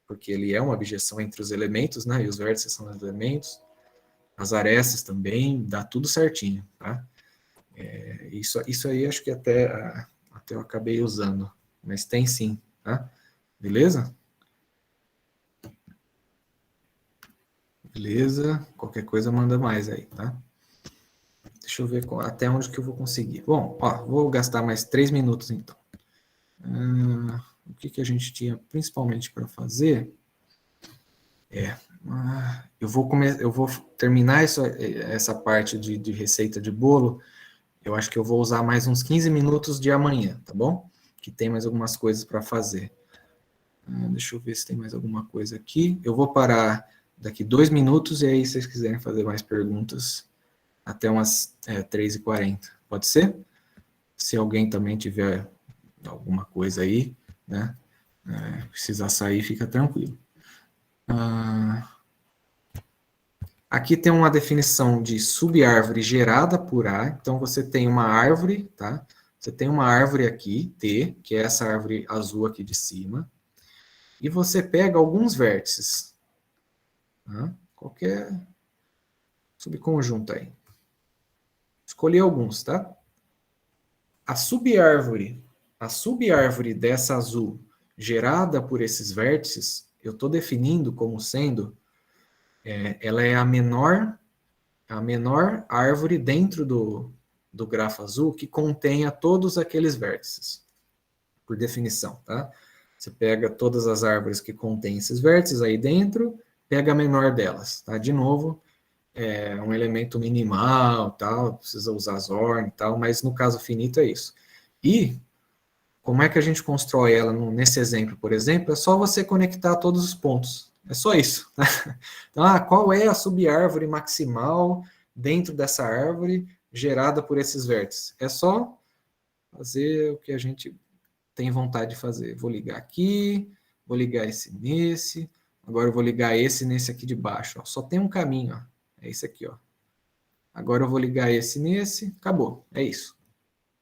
porque ele é uma bijeção entre os elementos, né? E os vértices são os elementos. As arestas também, dá tudo certinho, tá? Isso aí acho que até eu acabei usando, mas tem sim, tá? Beleza? Beleza, qualquer coisa manda mais aí, tá? Deixa eu ver até onde que eu vou conseguir. Bom, ó, vou gastar mais 3 minutos então. O que a gente tinha principalmente para fazer eu vou terminar essa parte de receita de bolo. Eu acho que eu vou usar mais uns 15 minutos de amanhã, tá bom? Que tem mais algumas coisas para fazer. Deixa eu ver se tem mais alguma coisa aqui. Eu vou parar daqui 2 minutos e aí, se vocês quiserem fazer mais perguntas, até umas 3h40. Pode ser? Se alguém também tiver alguma coisa aí, né? Precisar sair, fica tranquilo. Aqui tem uma definição de subárvore gerada por A. Então, você tem uma árvore, tá? Você tem uma árvore aqui, T, que é essa árvore azul aqui de cima. E você pega alguns vértices. Tá? Qualquer subconjunto aí. Escolhi alguns, tá? A subárvore dessa azul gerada por esses vértices, eu estou definindo como sendo, ela é a menor árvore dentro do grafo azul que contenha todos aqueles vértices, por definição, tá? Você pega todas as árvores que contêm esses vértices aí dentro, pega a menor delas, tá? De novo, é um elemento minimal, tal, precisa usar Zorn e tal, mas no caso finito é isso. E como é que a gente constrói ela nesse exemplo, por exemplo? É só você conectar todos os pontos. É só isso. Tá? Então, qual é a subárvore maximal dentro dessa árvore gerada por esses vértices? É só fazer o que a gente tem vontade de fazer. Vou ligar aqui, vou ligar esse nesse, agora eu vou ligar esse nesse aqui de baixo. Ó. Só tem um caminho, ó. É esse aqui, ó. Agora eu vou ligar esse nesse, acabou. É isso.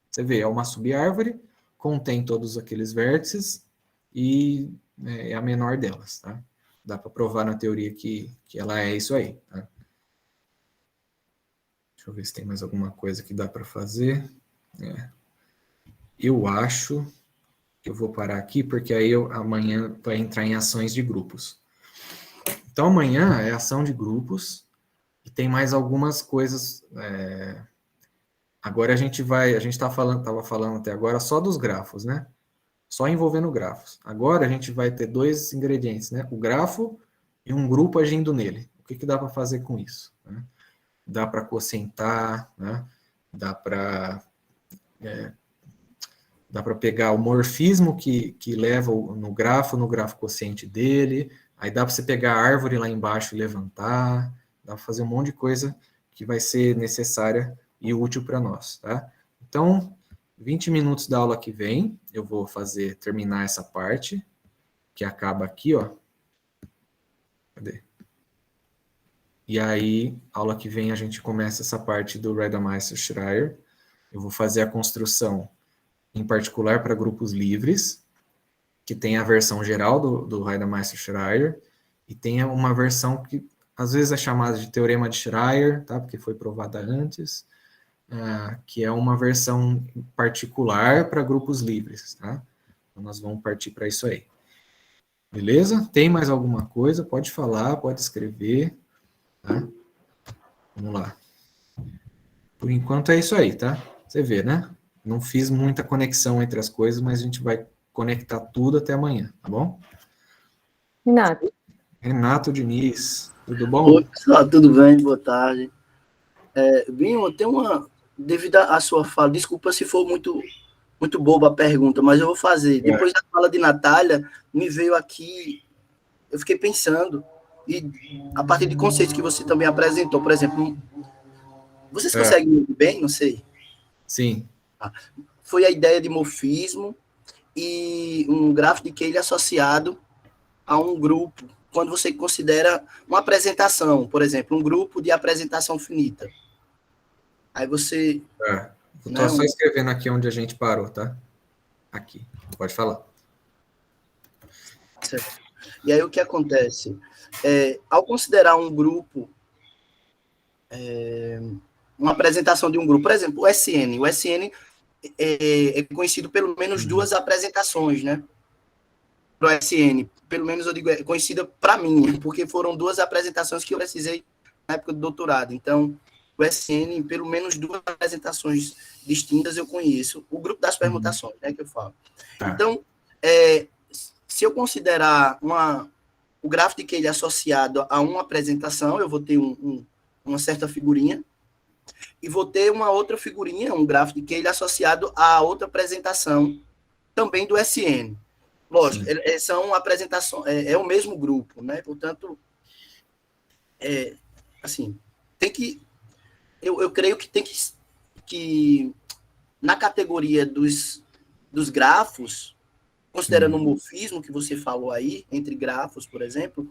Você vê, é uma subárvore, contém todos aqueles vértices e é a menor delas, tá? Dá para provar na teoria que ela é isso aí, tá? Deixa eu ver se tem mais alguma coisa que dá para fazer. Eu acho que eu vou parar aqui, porque aí amanhã vai entrar em ações de grupos. Então amanhã é ação de grupos e tem mais algumas coisas. Agora a gente estava falando até agora só dos grafos, né? Só envolvendo grafos. Agora a gente vai ter 2 ingredientes, né? O grafo e um grupo agindo nele. O que dá para fazer com isso? Né? Dá para quocientar, né? Dá para pegar o morfismo que leva no grafo quociente dele. Aí dá para você pegar a árvore lá embaixo e levantar. Dá para fazer um monte de coisa que vai ser necessária e útil para nós, tá? Então, 20 minutos da aula que vem, eu vou terminar essa parte, que acaba aqui, ó. Cadê? E aí, aula que vem, a gente começa essa parte do Reidemeister Schreier. Eu vou fazer a construção, em particular, para grupos livres, que tem a versão geral do Reidemeister Schreier, e tem uma versão que, às vezes, é chamada de Teorema de Schreier, tá? Porque foi provada antes, que é uma versão particular para grupos livres, tá? Então, nós vamos partir para isso aí. Beleza? Tem mais alguma coisa? Pode falar, pode escrever, tá? Vamos lá. Por enquanto é isso aí, tá? Você vê, né? Não fiz muita conexão entre as coisas, mas a gente vai conectar tudo até amanhã, tá bom? Renato, Renato Diniz, tudo bom? Oi, pessoal, tudo bem? Boa tarde. Binho, eu tenho devido à sua fala, desculpa se for muito boba a pergunta, mas eu vou fazer. Depois da fala de Natália, me veio aqui, eu fiquei pensando, e a partir de conceitos que você também apresentou, por exemplo, vocês conseguem me ouvir bem? Não sei. Sim. Foi a ideia de morfismo e um gráfico de Cayley associado a um grupo, quando você considera uma apresentação, por exemplo, um grupo de apresentação finita. Aí você... Eu estou só escrevendo aqui onde a gente parou, tá? Aqui. Pode falar. Certo. E aí o que acontece? Ao considerar um grupo, uma apresentação de um grupo, por exemplo, o SN. O SN é conhecido pelo menos duas apresentações, né? Para o SN. Pelo menos eu digo, é conhecida para mim, porque foram duas apresentações que eu precisei na época do doutorado. Então, o SN, pelo menos duas apresentações distintas eu conheço. O grupo das permutações, né, que eu falo. Tá. Então, se eu considerar o gráfico de Cayley associado a uma apresentação, eu vou ter uma certa figurinha, e vou ter uma outra figurinha, um gráfico de Cayley associado a outra apresentação, também do SN. Lógico, são apresentações, é o mesmo grupo, né? Portanto, assim, tem que... Eu creio que tem que na categoria dos grafos, considerando o morfismo que você falou aí, entre grafos, por exemplo,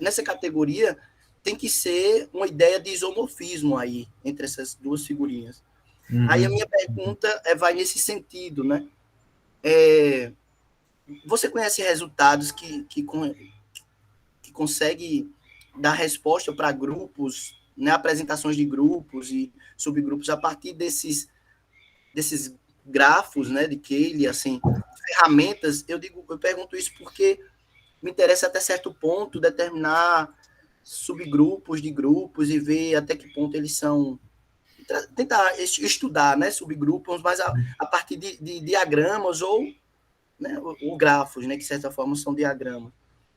nessa categoria tem que ser uma ideia de isomorfismo aí, entre essas duas figurinhas. Aí a minha pergunta vai nesse sentido, né? Você conhece resultados que consegue dar resposta para grupos, né, apresentações de grupos e subgrupos a partir desses grafos, né, de Cayley, assim, ferramentas? Eu pergunto isso porque me interessa até certo ponto determinar subgrupos de grupos e ver até que ponto eles são, tentar estudar, né, subgrupos, mas a partir de diagramas ou, né, ou grafos, né, que de certa forma são diagramas.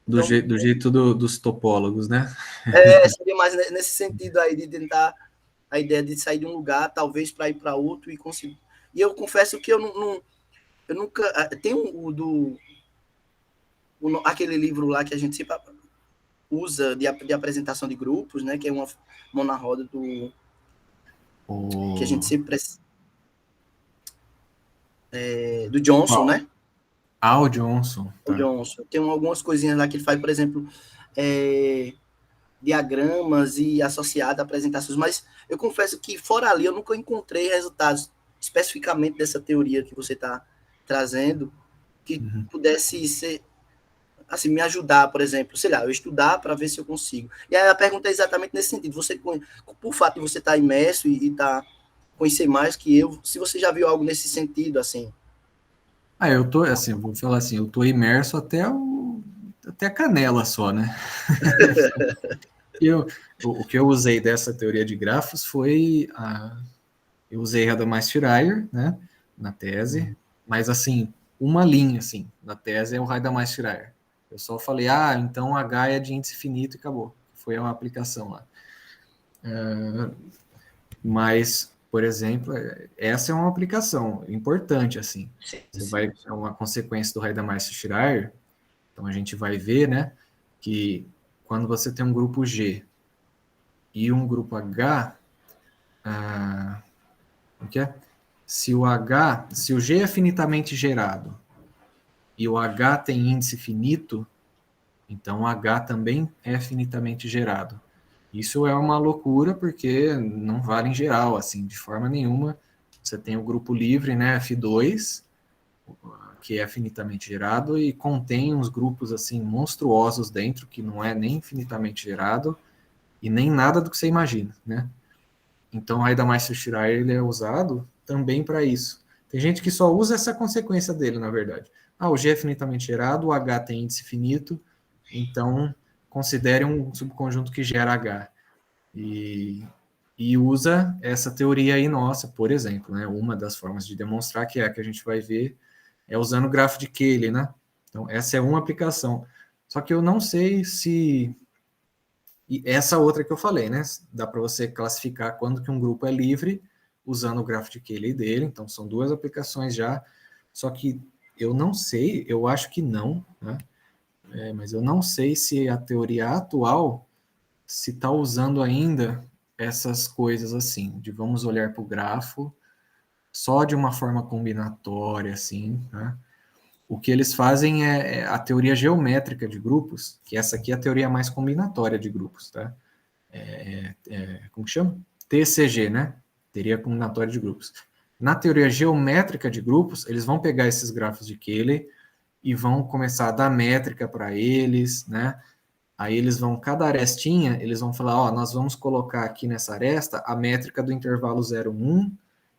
Do jeito dos topólogos, né? Seria mais nesse sentido aí, de tentar a ideia de sair de um lugar, talvez, para ir para outro e conseguir. E eu confesso que eu nunca... Tem aquele livro lá que a gente sempre usa de apresentação de grupos, né? Que é uma mão na roda que a gente sempre... do Johnson, né? O Johnson. O Johnson. Tem algumas coisinhas lá que ele faz, por exemplo, diagramas e associado a apresentações, mas eu confesso que fora ali eu nunca encontrei resultados especificamente dessa teoria que você está trazendo que pudesse ser, assim, me ajudar, por exemplo, sei lá, eu estudar para ver se eu consigo. E aí a pergunta é exatamente nesse sentido. Você, por fato de você estar imerso e conhecer mais que eu, se você já viu algo nesse sentido, assim. Eu tô, assim, vou falar assim, eu tô imerso até a canela só, né? O que eu usei dessa teoria de grafos foi eu usei Reidemeister Schreier, né, na tese, mas assim, uma linha assim, na tese é o Reidemeister Schreier. Eu só falei, então H é de índice finito e acabou. Foi uma aplicação lá. Mas, por exemplo, essa é uma aplicação importante, assim. É uma consequência do Reidemeister Schreier. Então, a gente vai ver, né, que quando você tem um grupo G e um grupo H, o que é? se o G é finitamente gerado e o H tem índice finito, então o H também é finitamente gerado. Isso é uma loucura, porque não vale em geral, assim, de forma nenhuma. Você tem o grupo livre, né, F2, que é finitamente gerado, e contém uns grupos, assim, monstruosos dentro, que não é nem finitamente gerado, e nem nada do que você imagina, né? Então, o Haida-Meister-Schreier, ele é usado também para isso. Tem gente que só usa essa consequência dele, na verdade. O G é finitamente gerado, o H tem índice finito, então considere um subconjunto que gera H. E usa essa teoria aí nossa, por exemplo, né? Uma das formas de demonstrar, que é a que a gente vai ver, é usando o grafo de Cayley, né? Então, essa é uma aplicação. Só que eu não sei se... E essa outra que eu falei, né? Dá para você classificar quando que um grupo é livre, usando o grafo de Cayley dele. Então, são duas aplicações já. Só que eu não sei, eu acho que não, né? Mas eu não sei se a teoria atual se está usando ainda essas coisas assim, de vamos olhar para o grafo só de uma forma combinatória, assim, né? O que eles fazem é a teoria geométrica de grupos, que essa aqui é a teoria mais combinatória de grupos, tá? Como que chama? TCG, né? Teoria combinatória de grupos. Na teoria geométrica de grupos, eles vão pegar esses grafos de Cayley e vão começar a dar métrica para eles, né? Aí eles vão, cada arestinha, eles vão falar, ó, nós vamos colocar aqui nessa aresta a métrica do intervalo 0, 1,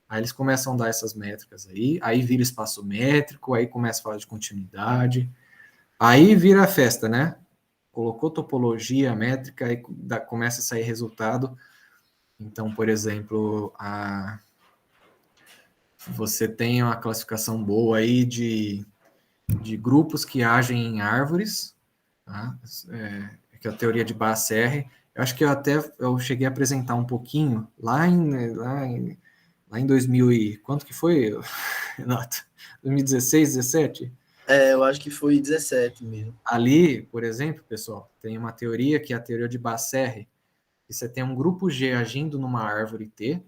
aí eles começam a dar essas métricas aí vira espaço métrico, aí começa a falar de continuidade, aí vira a festa, né? Colocou topologia métrica, aí começa a sair resultado. Então, por exemplo, você tem uma classificação boa aí de grupos que agem em árvores, tá? Que é a teoria de Bass-R. Eu acho que eu cheguei a apresentar um pouquinho lá em 2000 e... Quanto que foi, Renato? 2016, 17? Eu acho que foi 17 mesmo. Ali, por exemplo, pessoal, tem uma teoria que é a teoria de Bass-R, que você tem um grupo G agindo numa árvore T,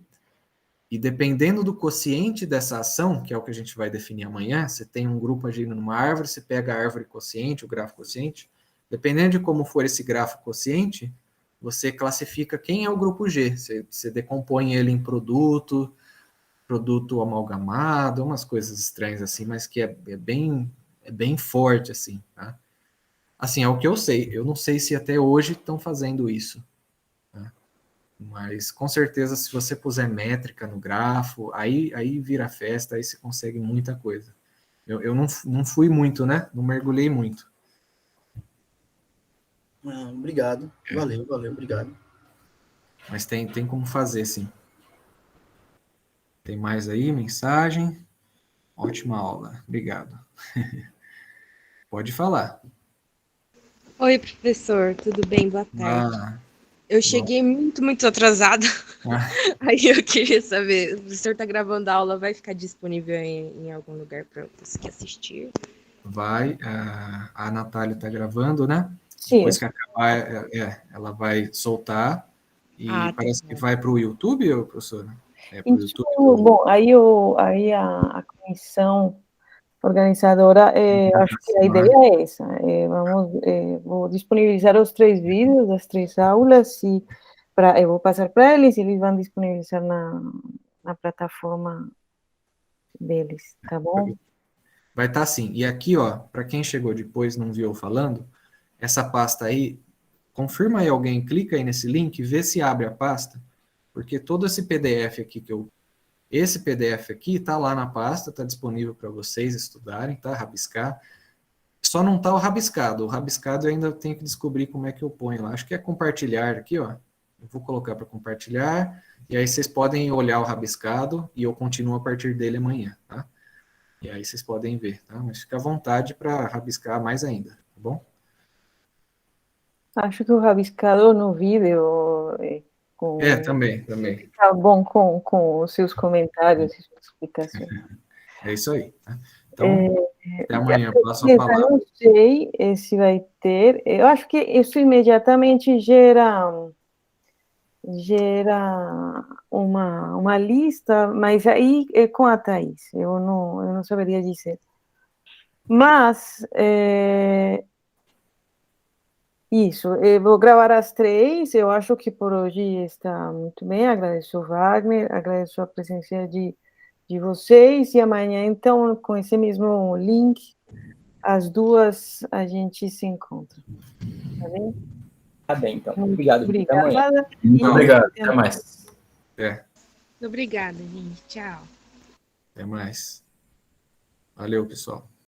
e dependendo do quociente dessa ação, que é o que a gente vai definir amanhã, você tem um grupo agindo numa árvore, você pega a árvore quociente, o grafo quociente, dependendo de como for esse grafo quociente, você classifica quem é o grupo G. Você decompõe ele em produto amalgamado, umas coisas estranhas assim, mas que é bem forte, assim, tá? Assim, é o que eu sei. Eu não sei se até hoje estão fazendo isso, tá? Mas, com certeza, se você puser métrica no grafo, aí vira festa, aí você consegue muita coisa. Eu não fui muito, né? Não mergulhei muito. Obrigado. Valeu, obrigado. Mas tem como fazer, sim. Tem mais aí, mensagem? Ótima aula. Obrigado. Pode falar. Oi, professor, tudo bem? Boa tarde. Eu cheguei muito atrasada. Aí eu queria saber, o professor está gravando a aula, vai ficar disponível em algum lugar para eu conseguir assistir? Vai. A Natália está gravando, né? Sim. Depois que acabar, ela vai soltar. E parece que vai para o YouTube, professora? Isso, bom, aí a comissão organizadora, acho que a ideia é essa. Vou disponibilizar os 3 vídeos das 3 aulas e eu vou passar para eles e eles vão disponibilizar na plataforma deles, tá bom? Vai estar assim. E aqui, ó, para quem chegou depois e não viu eu falando, essa pasta aí, confirma aí alguém, clica aí nesse link, vê se abre a pasta, porque todo esse PDF aqui esse PDF aqui tá lá na pasta, tá disponível para vocês estudarem, tá? Rabiscar. Só não tá o rabiscado. O rabiscado eu ainda tenho que descobrir como é que eu ponho lá. Acho que é compartilhar aqui, ó. Eu vou colocar para compartilhar, e aí vocês podem olhar o rabiscado, e eu continuo a partir dele amanhã, tá? E aí vocês podem ver, tá? Mas fica à vontade para rabiscar mais ainda, tá bom? Acho que o rabiscado no vídeo também. Tá bom com os seus comentários e suas explicações. É isso aí. Tá? Então, até amanhã. Passo a Eu palavra. não sei se vai ter. Eu acho que isso imediatamente gera gera uma lista, mas aí é com a Thaís, eu não saberia dizer. Mas, isso, eu vou gravar às 3, eu acho que por hoje está muito bem, agradeço o Wagner, agradeço a presença de vocês, e amanhã, então, com esse mesmo link, às 2 a gente se encontra, tá bem? Tá bem, então. Obrigado. Obrigada. Até amanhã. Muito obrigado. Até mais. Obrigada, gente. Tchau. Até mais. Valeu, pessoal.